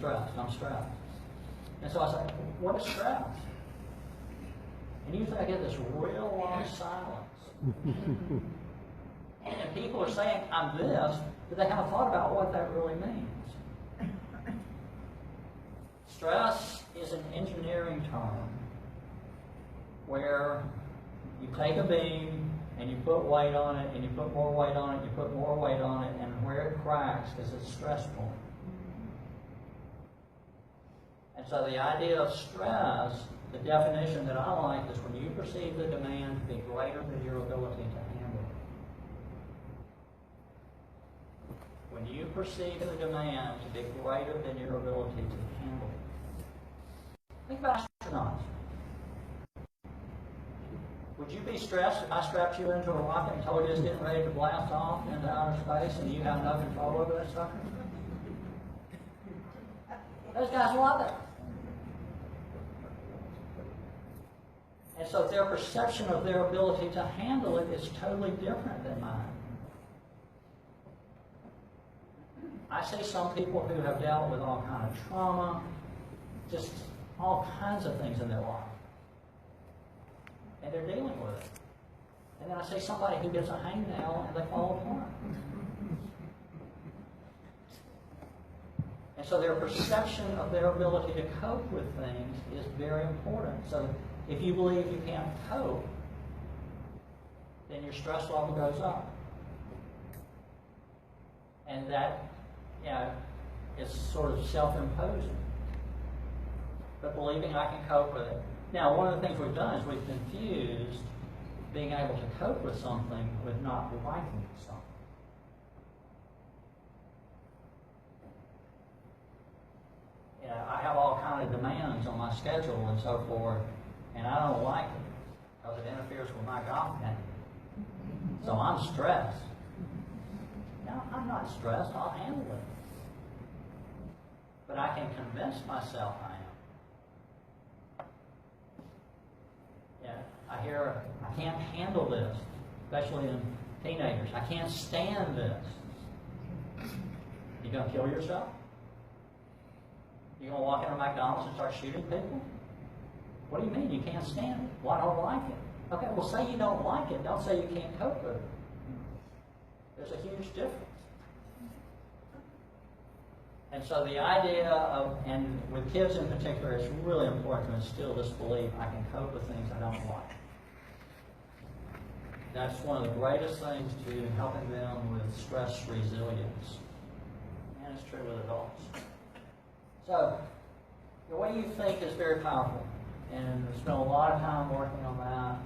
so I say, what is stress? And usually I get this real long silence. And people are saying, I'm this, but they haven't thought about what that really means. Stress is an engineering term where you take a beam and you put weight on it, and you put more weight on it, you put more weight on it, and where it cracks is its stress point. And so the idea of stress, the definition that I like is when you perceive the demand to be greater than your ability to handle it. When you perceive the demand to be greater than your ability to handle it. Think about astronauts. Would you be stressed if I strapped you into a rocket and told you it's getting ready to blast off into outer space and you have no control over that sucker? Those guys love it. And so their perception of their ability to handle it is totally different than mine. I see some people who have dealt with all kind of trauma, just all kinds of things in their life. And they're dealing with it. And then I see somebody who gets a hangnail and they fall apart. And so their perception of their ability to cope with things is very important. So if you believe you can't cope, then your stress level goes up. And that, is sort of self-imposing. But believing I can cope with it. Now, one of the things we've done is we've confused being able to cope with something with not liking something. I have all kinds of demands on my schedule and so forth, and I don't like it because it interferes with my golf game. So I'm stressed. No, I'm not stressed. I'll handle it. but I can convince myself I am. Yeah, I hear I can't handle this, especially in teenagers. I can't stand this. You gonna kill yourself? You gonna walk into McDonald's and start shooting people? What do you mean you can't stand it? Well, I don't like it. Okay, well, say you don't like it. Don't say you can't cope with it. There's a huge difference. And so the idea of, and with kids in particular, it's really important to instill this belief, I can cope with things I don't like. That's one of the greatest things to helping them with stress resilience. And it's true with adults. So, the way you think is very powerful. And we spent a lot of time working on that.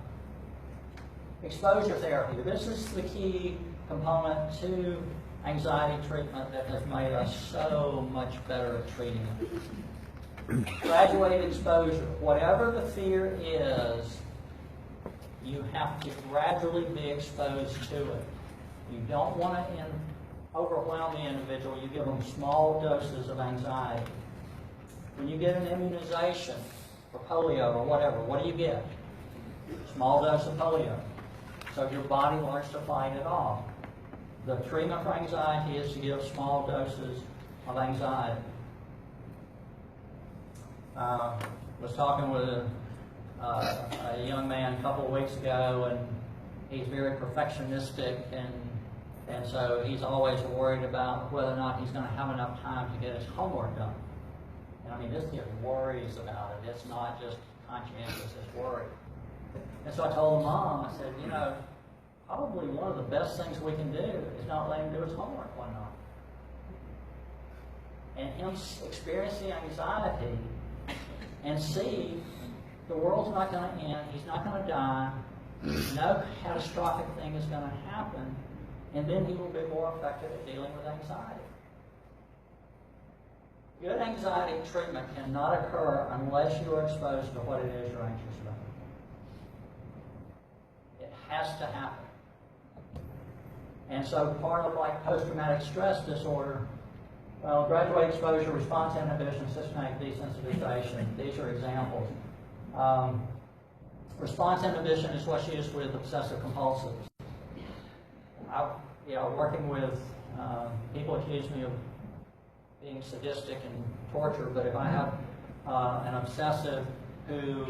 Exposure therapy. This is the key component to anxiety treatment that has made us so much better at treating it. Graduated exposure. Whatever the fear is, you have to gradually be exposed to it. You don't want to overwhelm the individual. You give them small doses of anxiety. When you get an immunization for polio or whatever, what do you get? Small dose of polio. So your body learns to fight it off. The treatment for anxiety is to give small doses of anxiety. Was talking with a young man a couple of weeks ago, and he's very perfectionistic, and so he's always worried about whether or not he's going to have enough time to get his homework done. And I mean, this kid worries about it. It's not just conscientious, it's worry. And so I told Mom, I said, you know, probably one of the best things we can do is not let him do his homework one night. And him experience the anxiety and see the world's not going to end, he's not going to die, no catastrophic thing is going to happen, and then he will be more effective at dealing with anxiety. Good anxiety treatment cannot occur unless you are exposed to what it is you're anxious about. It has to happen. And so part of like post-traumatic stress disorder, well, graduated exposure, response inhibition, systematic desensitization, these are examples. Response inhibition is what's used with obsessive compulsives. Working with people accuse me of being sadistic and torture, but if I have an obsessive who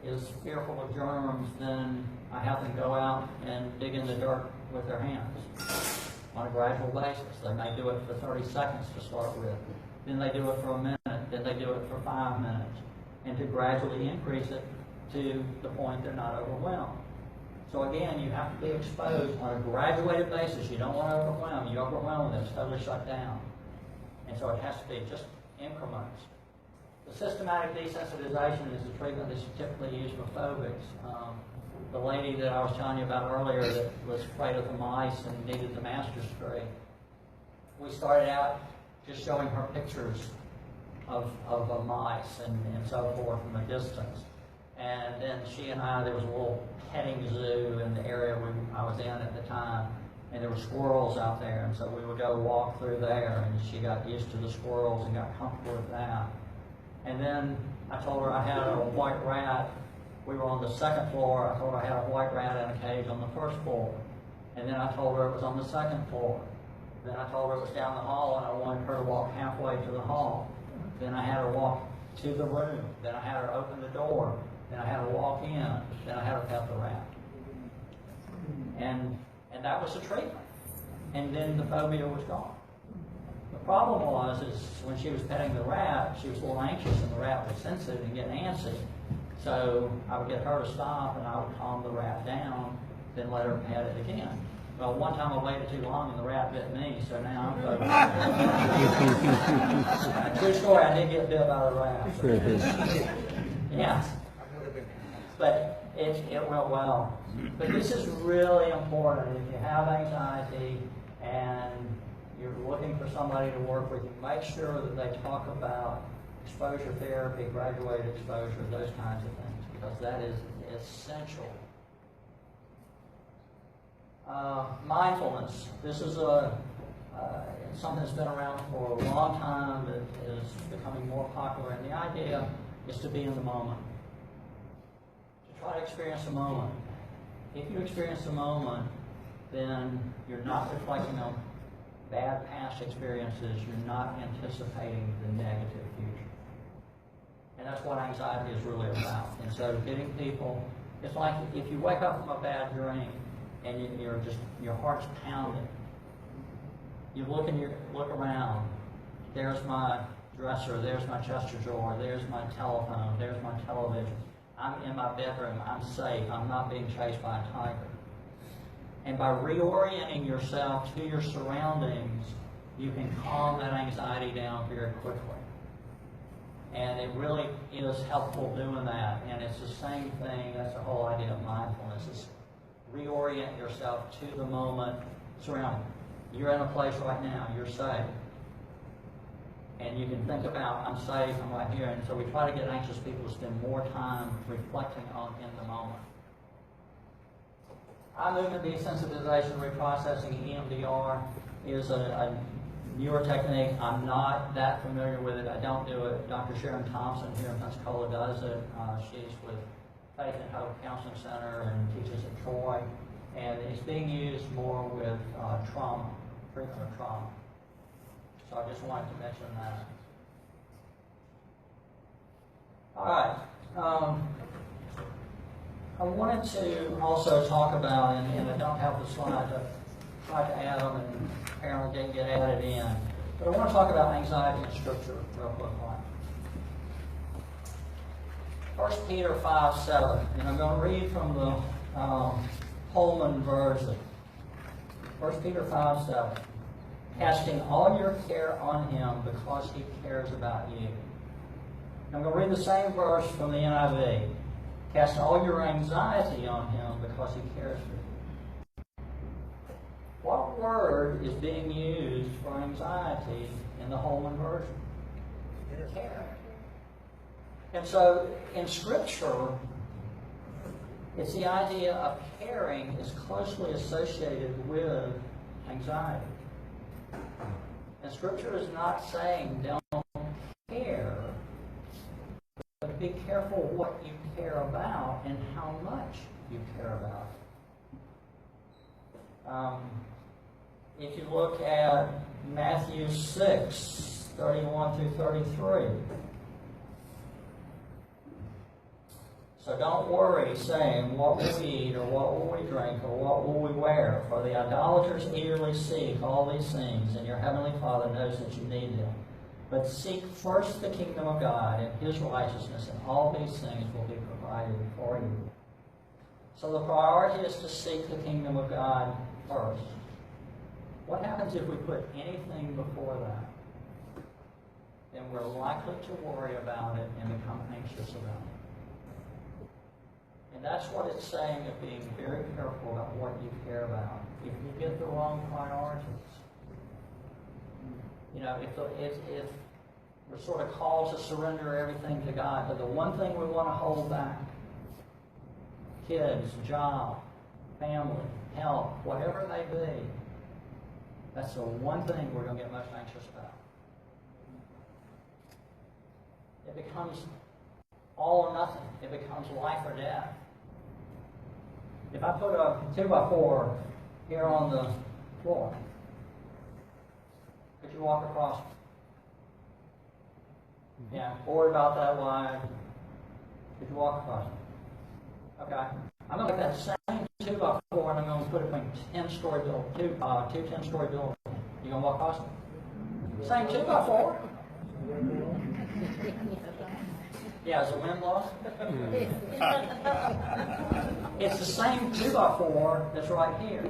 is fearful of germs, then I have them go out and dig in the dirt with their hands on a gradual basis. They may do it for 30 seconds to start with, then they do it for a minute, then they do it for 5 minutes, and to gradually increase it to the point they're not overwhelmed. So again, you have to be exposed on a graduated basis. You don't want to overwhelm. You overwhelm them, it's totally shut down. And so it has to be just increments. The systematic desensitization is the treatment that's typically used for phobics. The lady that I was telling you about earlier that was afraid of the mice and needed the master's degree, we started out just showing her pictures of mice and so forth from a distance. And then she and I, there was a little petting zoo in the area I was in at the time, and there were squirrels out there, and so we would go walk through there, and she got used to the squirrels and got comfortable with that. And then I told her I had a white rat. We were on the second floor. I told her I had a white rat in a cage on the first floor. And then I told her it was on the second floor. Then I told her it was down the hall, and I wanted her to walk halfway to the hall. Then I had her walk to the room. Then I had her open the door. Then I had her walk in. Then I had her pet the rat. And that was the treatment. And then the phobia was gone. The problem is when she was petting the rat, she was a little anxious, and the rat was sensitive and getting antsy. So I would get her to stop, and I would calm the rat down, then let her pet it again. Well, one time I waited too long, and the rat bit me, so now I'm focused. True story, I did get bit by the rat. Yeah. But it went well. But this is really important. If you have anxiety and you're looking for somebody to work with you, make sure that they talk about exposure therapy, graduated exposure, those kinds of things, because that is essential. Mindfulness. This is a It's something that's been around for a long time that is becoming more popular, and the idea is to be in the moment, to try to experience the moment. If you experience the moment, then you're not reflecting on bad past experiences, you're not anticipating the negative future. And that's what anxiety is really about. And so getting people, it's like if you wake up from a bad dream and your heart's pounding, you look around, there's my dresser, there's my chest of drawer, there's my telephone, there's my television. I'm in my bedroom, I'm safe, I'm not being chased by a tiger. And by reorienting yourself to your surroundings, you can calm that anxiety down very quickly. And it really is helpful doing that. And it's the same thing, that's the whole idea of mindfulness, is reorient yourself to the moment surrounding. You're in a place right now, you're safe. And you can think about, I'm safe, I'm right here. And so we try to get anxious people to spend more time reflecting on in the moment. Eye movement desensitization reprocessing, EMDR, is a newer technique. I'm not that familiar with it. I don't do it. Dr. Sharon Thompson here in Pensacola does it. She's with Faith and Hope Counseling Center and teaches at Troy. And it's being used more with trauma, treatment of trauma. So I just wanted to mention that. All right. I wanted to also talk about, and I don't have the slide to try to add them, and apparently didn't get added in, but I want to talk about anxiety in Scripture real quickly. 1 Peter 5:7, and I'm going to read from the Pullman version. 1 Peter 5:7, casting all your care on him because he cares about you. And I'm going to read the same verse from the NIV. Cast all your anxiety on him because he cares for you. What word is being used for anxiety in the Holman version? Care. And so in Scripture, it's the idea of caring is closely associated with anxiety. And Scripture is not saying don't care, but be careful what you care about and how much you care about it. If you look at Matthew 6:31 through 33. So don't worry, saying, what will we eat, or what will we drink, or what will we wear? For the idolaters eagerly seek all these things, and your heavenly Father knows that you need them. But seek first the kingdom of God and his righteousness, and all these things will be provided for you. So the priority is to seek the kingdom of God first. What happens if we put anything before that? Then we're likely to worry about it and become anxious about it. And that's what it's saying of being very careful about what you care about. If you get the wrong priorities, you know, if we're sort of called to surrender everything to God, but the one thing we want to hold back, kids, job, family, health, whatever it may be, that's the one thing we're going to get most anxious about. It becomes all or nothing. It becomes life or death. If I put a 2x4 here on the floor, could you walk across it? Yeah, worried about that wide. Could you walk across it? Okay. I'm going to take that same 2x4 and I'm going to put it between 10-story buildings, two 10-story buildings. You going to walk across it? Same 2x4. Yeah, is the wind blowing? It's the same 2x4 that's right here.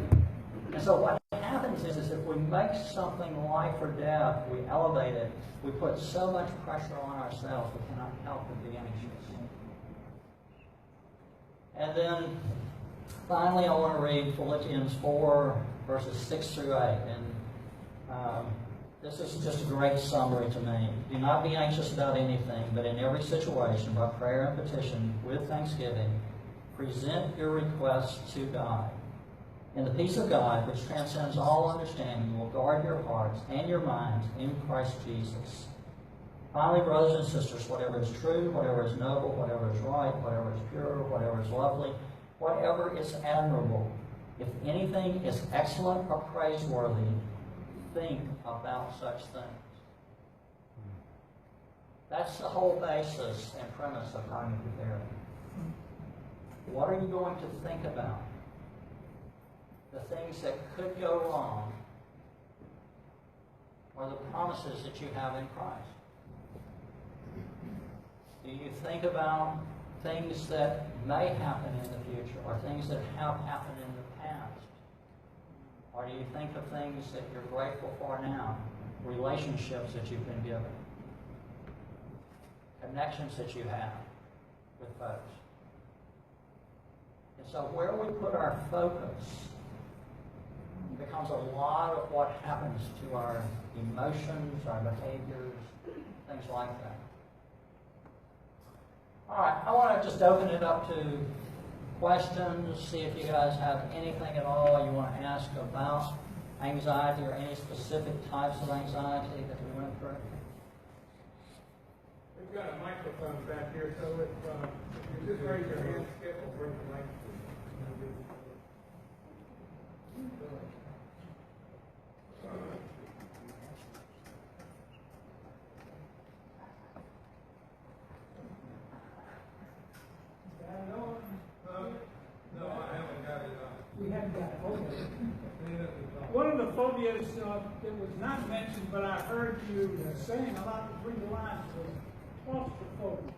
And so what happens is if we make something life or death, we elevate it, we put so much pressure on ourselves, we cannot help but be anxious. And then finally, I want to read Philippians 4, verses 6 through 8. And this is just a great summary to me. Do not be anxious about anything, but in every situation, by prayer and petition, with thanksgiving, present your requests to God. And the peace of God, which transcends all understanding, will guard your hearts and your minds in Christ Jesus. Finally, brothers and sisters, whatever is true, whatever is noble, whatever is right, whatever is pure, whatever is lovely, whatever is admirable, if anything is excellent or praiseworthy, think about such things. That's the whole basis and premise of cognitive therapy. What are you going to think about? The things that could go wrong, or the promises that you have in Christ? Do you think about things that may happen in the future, or things that have happened in the past? Or do you think of things that you're grateful for now, relationships that you've been given, connections that you have with folks? And so where we put our focus becomes a lot of what happens to our emotions, our behaviors, things like that. All right, I want to just open it up to questions, see if you guys have anything at all you want to ask about anxiety or any specific types of anxiety that we went through. We've got a microphone back here, so if you just raise your hand, Skip will bring the microphone. No, I haven't got it. We haven't got it. Okay. One of the phobias that was not mentioned, but I heard you saying a lot between the lines, was claustrophobia.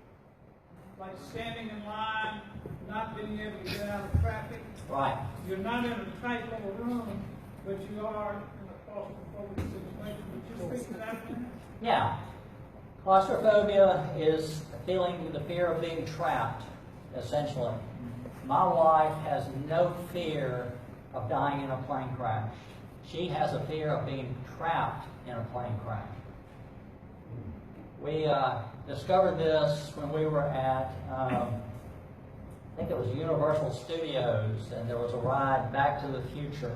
Like standing in line, not being able to get out of traffic. Right. You're not in a tight little room, but you are in a claustrophobic situation. Would you speak to that? Yeah. Claustrophobia is feeling the fear of being trapped, essentially. My wife has no fear of dying in a plane crash. She has a fear of being trapped in a plane crash. We discovered this when we were at, I think it was Universal Studios, and there was a ride Back to the Future.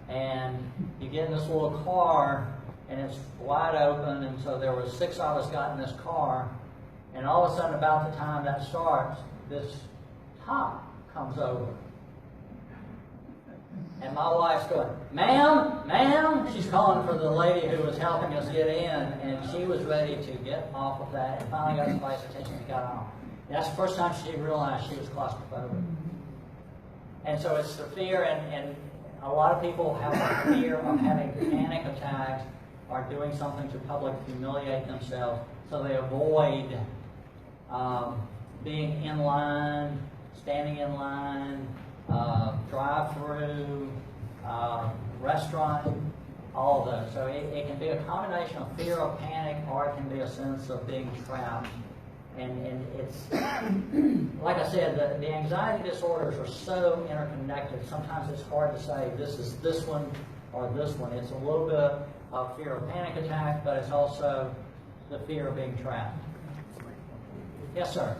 And you get in this little car, and it's wide open, and so there were 6 of us got in this car, and all of a sudden, about the time that starts, this top comes over. And my wife's going, "Ma'am, ma'am," she's calling for the lady who was helping us get in, and she was ready to get off of that, and finally got somebody's attention and got on. And that's the first time she realized she was claustrophobic. And so it's the fear, and a lot of people have a fear of having panic attacks or doing something to publicly humiliate themselves, so they avoid being in line, standing in line, drive-through, restaurant, all of those. So it can be a combination of fear of panic, or it can be a sense of being trapped. And it's, like I said, the anxiety disorders are so interconnected. Sometimes it's hard to say this is this one or this one. It's a little bit of fear of panic attack, but it's also the fear of being trapped. Yes, sir.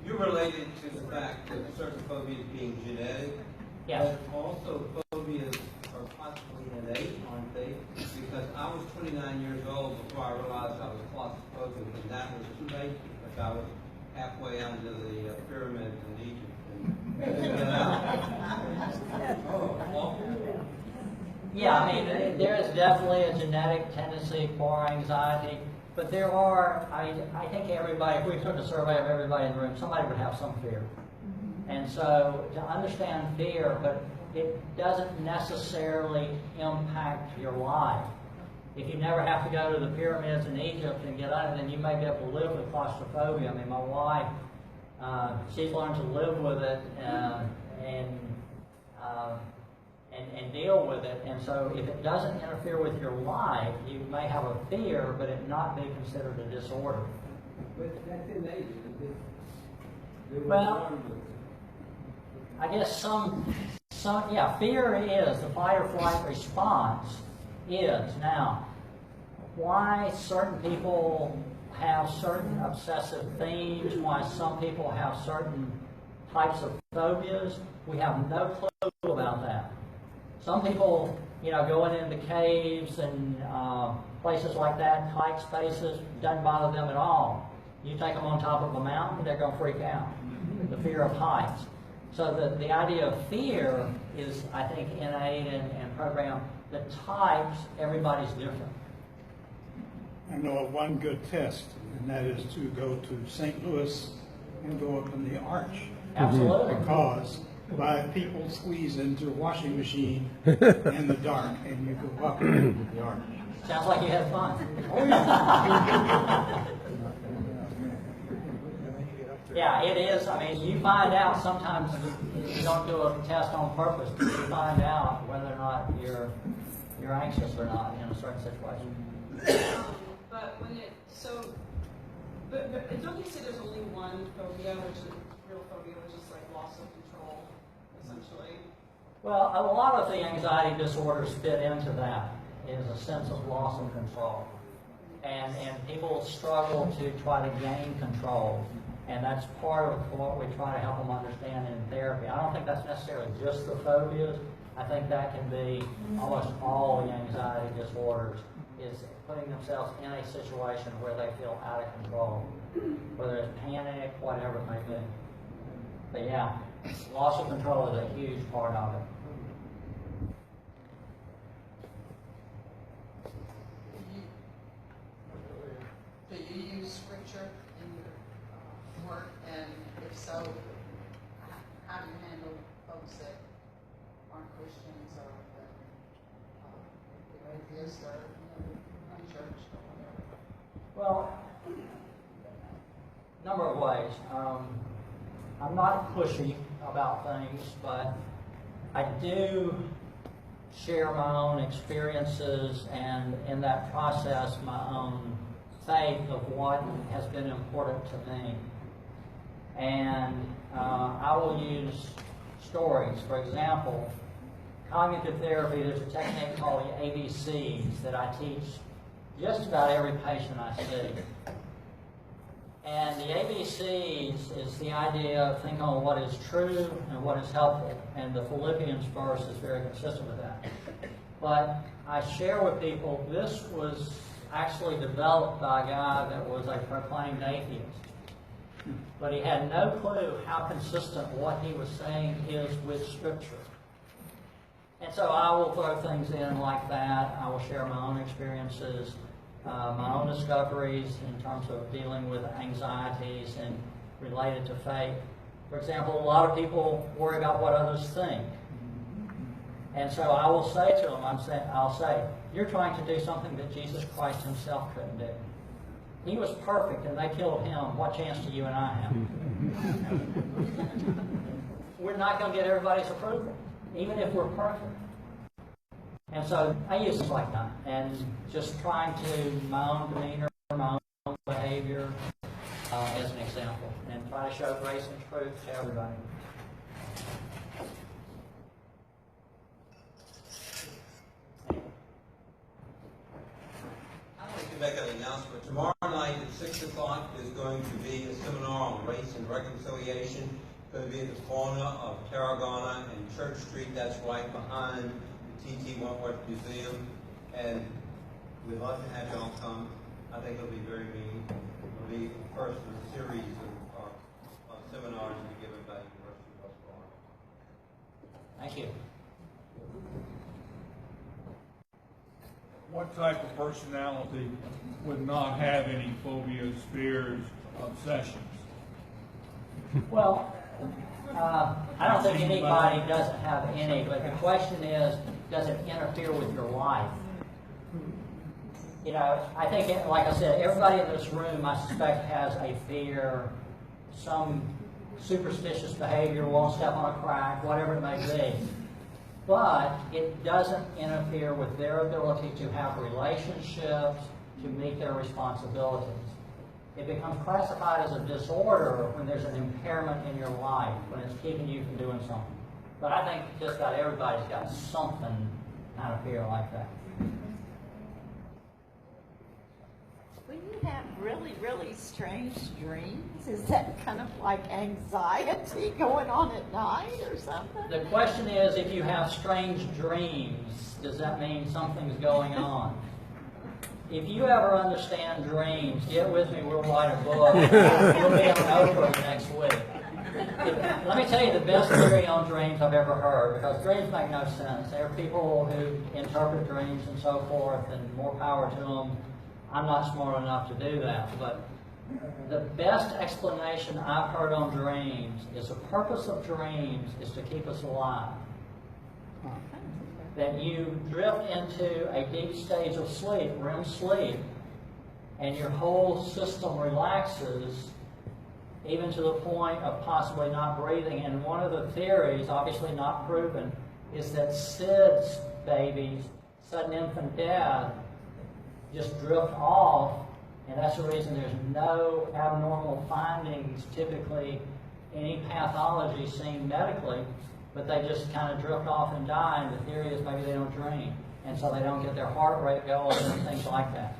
You related to the fact that certain phobias being genetic, Yes. but also phobias are possibly innate, aren't they? Because I was 29 years old before I realized I was claustrophobic, and that was too late because I was halfway under the pyramids in Egypt and couldn't get out. Oh, Yeah, I mean, there is definitely a genetic tendency for anxiety, but there are, I think everybody, if we took a survey of everybody in the room, somebody would have some fear. And so to understand fear, but it doesn't necessarily impact your life. If you never have to go to the pyramids in Egypt and get out of it, then you may be able to live with claustrophobia. I mean, my wife, she's learned to live with it and deal with it. And so if it doesn't interfere with your life, you may have a fear, but it not be considered a disorder. But that's innate. Well, I guess yeah, fear is, the fight or flight response is. Now, why certain people have certain obsessive themes, why some people have certain types of phobias, we have no clue about that. Some people, going into caves and places like that, tight spaces, doesn't bother them at all. You take them on top of a mountain, they're going to freak out. The fear of heights. So the idea of fear is, I think, innate and programmed. The types, everybody's different. I know of one good test, and that is to go to St. Louis and go up in the arch. Absolutely. Because 5 people squeeze into a washing machine in the dark, and you go up into the arch. Sounds like you had fun. Yeah, it is. I mean, you find out sometimes you don't do a test on purpose, but you find out whether or not you're anxious or not in a certain situation. But don't you say there's only one phobia, which is real phobia, which is like loss of control, essentially? Well, a lot of the anxiety disorders fit into that, is a sense of loss of control. And people struggle to try to gain control. And that's part of what we try to help them understand in therapy. I don't think that's necessarily just the phobias. I think that can be almost all the anxiety disorders, is putting themselves in a situation where they feel out of control, whether it's panic, whatever it may be. But yeah, loss of control is a huge part of it. Do you use scripture in your work? And if so, how do you handle folks that aren't Christians or atheists or unchurched or whatever? Well, number of ways. I'm not pushy about things, but I do share my own experiences and in that process my own faith of what has been important to me. And I will use stories. For example, cognitive therapy, there's a technique called the ABCs that I teach just about every patient I see. And the ABCs is the idea of thinking on what is true and what is helpful. And the Philippians verse is very consistent with that. But I share with people, this was actually developed by a guy that was a proclaimed atheist. But he had no clue how consistent what he was saying is with Scripture. And so I will throw things in like that. I will share my own experiences, my own discoveries in terms of dealing with anxieties and related to faith. For example, a lot of people worry about what others think. And so I will say to them, I'll say, you're trying to do something that Jesus Christ himself couldn't do. He was perfect and they killed him. What chance do you and I have? We're not going to get everybody's approval, even if we're perfect. And so I use things like that and just trying to, my own demeanor, my own behavior as an example, and try to show grace and truth to everybody. I'd like to make an announcement. Tomorrow night at 6 o'clock is going to be a seminar on race and reconciliation. It's going to be at the corner of Tarragona and Church Street. That's right behind the T.T. Wentworth Museum. And we'd love to have y'all come. I think it'll be very meaningful. It'll be the first of a series of seminars to be given by the University of West Florida. Thank you. What type of personality would not have any phobias, fears, obsessions? Well, I don't think anybody doesn't have any, but the question is, does it interfere with your life? You know, I think, like I said, everybody in this room, I suspect, has a fear, some superstitious behavior, won't step on a crack, whatever it may be. But it doesn't interfere with their ability to have relationships, to meet their responsibilities. It becomes classified as a disorder when there's an impairment in your life, when it's keeping you from doing something. But I think just about everybody's got something kind of fear like that. When you have really, really strange dreams, is that kind of like anxiety going on at night or something? The question is, if you have strange dreams, does that mean something's going on? If you ever understand dreams, get with me, we'll write a book. You'll be on Oprah next week. Let me tell you the best theory on dreams I've ever heard, because dreams make no sense. There are people who interpret dreams and so forth, and more power to them. I'm not smart enough to do that, but the best explanation I've heard on dreams is the purpose of dreams is to keep us alive. That you drift into a deep stage of sleep, REM sleep, and your whole system relaxes, even to the point of possibly not breathing. And one of the theories, obviously not proven, is that SIDS babies, sudden infant death, just drift off, and that's the reason there's no abnormal findings, typically any pathology seen medically, but they just kind of drift off and die, and the theory is maybe they don't dream, and so they don't get their heart rate going and things like that.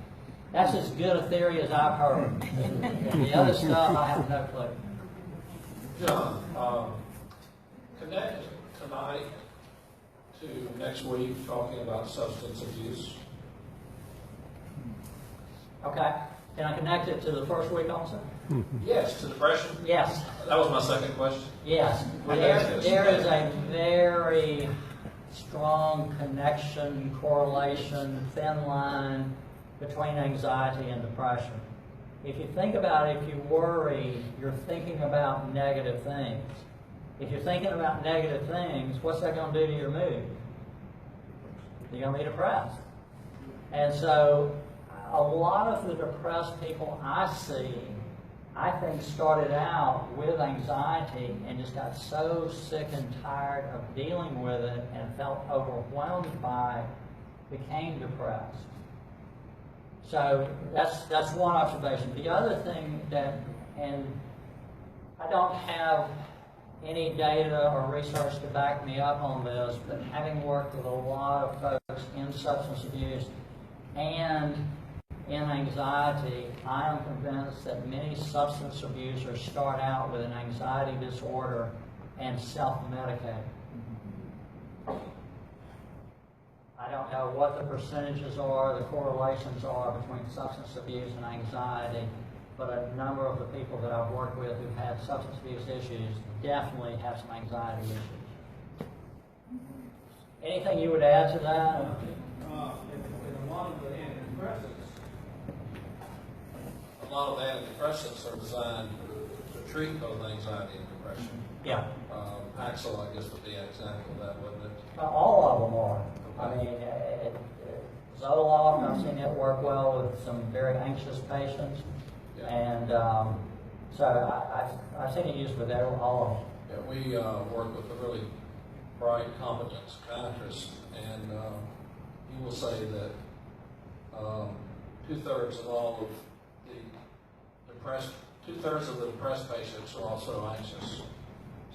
That's as good a theory as I've heard. The other stuff, I have no clue. John, connect tonight to next week talking about substance abuse. Okay. Can I connect it to the first week also? Yes, to depression? Yes. That was my second question. Yes. There is a very strong connection, correlation, thin line between anxiety and depression. If you think about it, if you worry, you're thinking about negative things. If you're thinking about negative things, what's that going to do to your mood? You're going to be depressed. And so a lot of the depressed people I see, I think, started out with anxiety and just got so sick and tired of dealing with it and felt overwhelmed by it, became depressed. So that's one observation. The other thing that, and I don't have any data or research to back me up on this, but having worked with a lot of folks in substance abuse and in anxiety, I am convinced that many substance abusers start out with an anxiety disorder and self-medicate. I don't know what the percentages are, the correlations are between substance abuse and anxiety, but a number of the people that I've worked with who've had substance abuse issues definitely have some anxiety issues. Anything you would add to that? In a lot of the antidepressants, A lot of antidepressants are designed to treat both anxiety and depression. Yeah. Axel, I guess, would be an example of that, wouldn't it? All of them are. I mean, Zoloft, I've seen it work well with some very anxious patients. Yeah. And so I've seen it used with all of them. Yeah, we work with a really bright, competent psychiatrist, and he will say that 2/3 of all of the depressed patients are also anxious.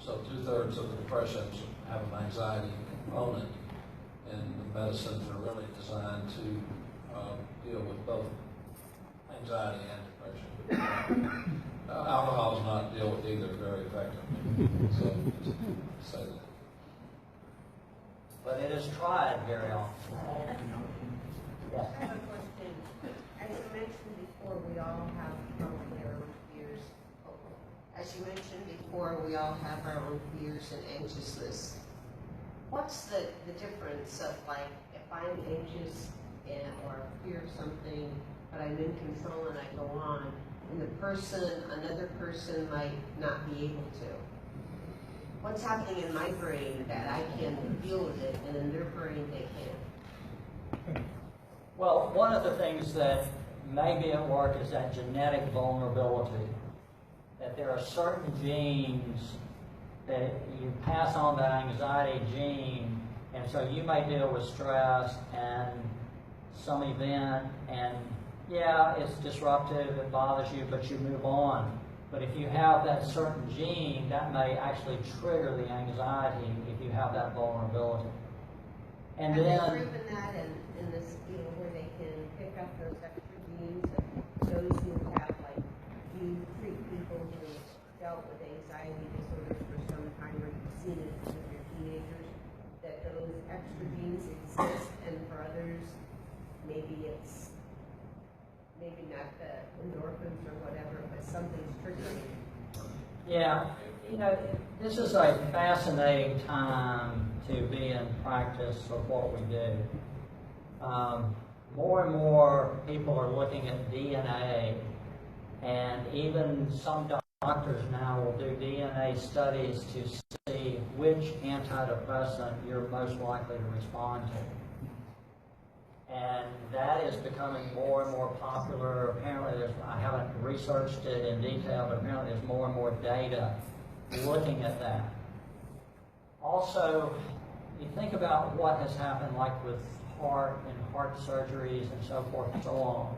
So 2/3 of the depressions have an anxiety component, and the medicines are really designed to deal with both anxiety and depression. Alcohol does not deal with either very effectively. So, say that. But it is tried very often. Yes. I have a question. As you mentioned before, we all have probably our own fears. As you mentioned before, we all have our own fears and anxiousness. What's the difference of, like, if I'm anxious or fear something, but I'm in control and I go on, and another person might not be able to? What's happening in my brain that I can deal with it, and in their brain they can't? Well, one of the things that may be at work is that genetic vulnerability. That there are certain genes that you pass on that anxiety gene, and so you may deal with stress and some event, and yeah, it's disruptive, it bothers you, but you move on. But if you have that certain gene, that may actually trigger the anxiety if you have that vulnerability. And have then, they proven that in this field where they can pick up those extra genes and maybe it's, maybe not the endorphins or whatever, but something's triggering. Yeah, you know, this is a fascinating time to be in practice of what we do. More and more people are looking at DNA, and even some doctors now will do DNA studies to see which antidepressant you're most likely to respond to. And that is becoming more and more popular. Apparently, I haven't researched it in detail, but apparently there's more and more data looking at that. Also, you think about what has happened, like with heart and heart surgeries and so forth and so on,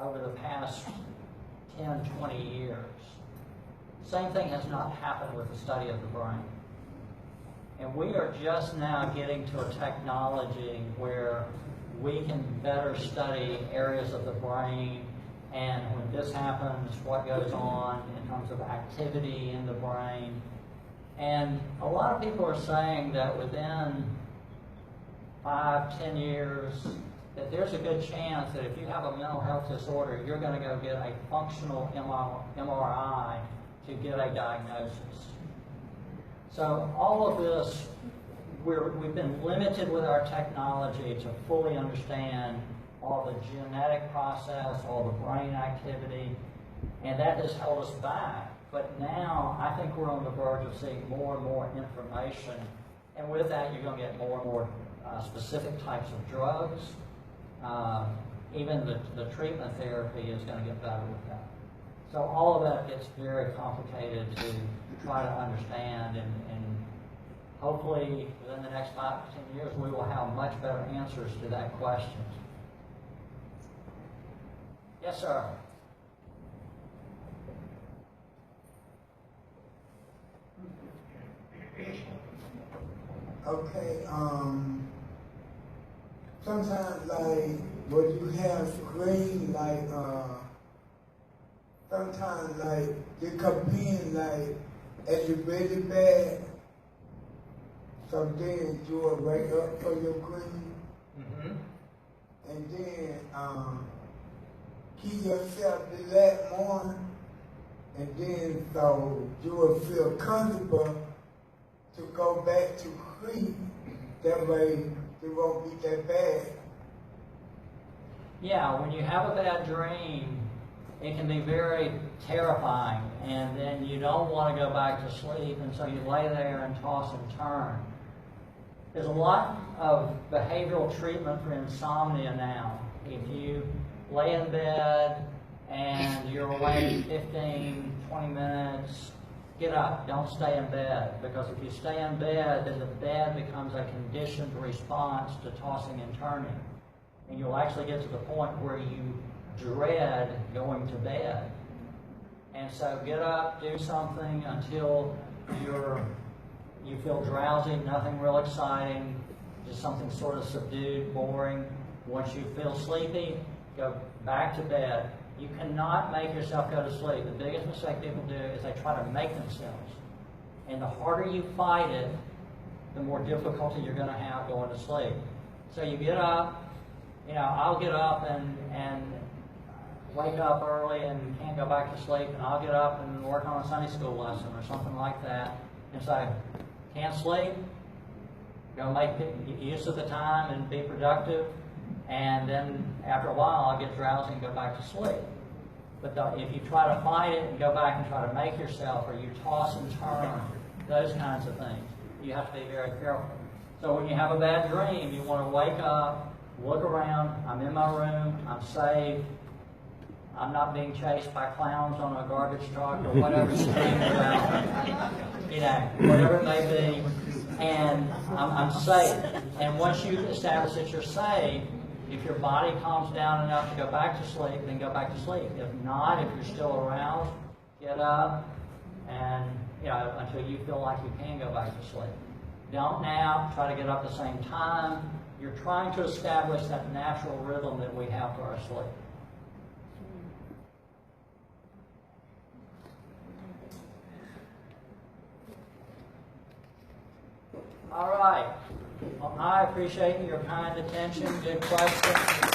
over the past 10, 20 years. Same thing has not happened with the study of the brain. And we are just now getting to a technology where we can better study areas of the brain, and when this happens, what goes on in terms of activity in the brain. And a lot of people are saying that within 5, 10 years, that there's a good chance that if you have a mental health disorder, you're going to go get a functional MRI to get a diagnosis. So all of this, we've been limited with our technology to fully understand all the genetic process, all the brain activity, and that has held us back. But now I think we're on the verge of seeing more and more information, and with that you're going to get more and more specific types of drugs. Even the treatment therapy is going to get better with that. So all of that gets very complicated to try to understand, and hopefully within the next 5 to 10 years we will have much better answers to that question. Yes, sir. Okay, sometimes like when you have screen, like sometimes like they come in like as you really bad, so then you will wake up for your green, and then keep yourself relaxed more, and then so you will feel comfortable to go back to sleep. That way it won't be that bad. Yeah, when you have a bad dream, it can be very terrifying, and then you don't want to go back to sleep, and so you lay there and toss and turn. There's a lot of behavioral treatment for insomnia now. If you lay in bed and you're awake 15, 20 minutes, get up, don't stay in bed, because if you stay in bed, then the bed becomes a conditioned response to tossing and turning. And you'll actually get to the point where you dread going to bed. And so get up, do something until you feel drowsy, nothing real exciting, just something sort of subdued, boring. Once you feel sleepy, go back to bed. You cannot make yourself go to sleep. The biggest mistake people do is they try to make themselves. And the harder you fight it, the more difficulty you're going to have going to sleep. So you get up, I'll get up and wake up early and can't go back to sleep, and I'll get up and work on a Sunday school lesson or something like that, and say, can't sleep, go make use of the time and be productive, and then after a while I'll get drowsy and go back to sleep. But if you try to fight it and go back and try to make yourself, or you toss and turn, those kinds of things, you have to be very careful. So when you have a bad dream, you want to wake up, look around, I'm in my room, I'm safe, I'm not being chased by clowns on a garbage truck or whatever you think about, whatever it may be, and I'm safe. And once you establish that you're safe, if your body calms down enough to go back to sleep, then go back to sleep. If not, if you're still aroused, get up and, until you feel like you can go back to sleep. Don't nap, try to get up at the same time. You're trying to establish that natural rhythm that we have to our sleep. All right. Well, I appreciate your kind attention. Good questions.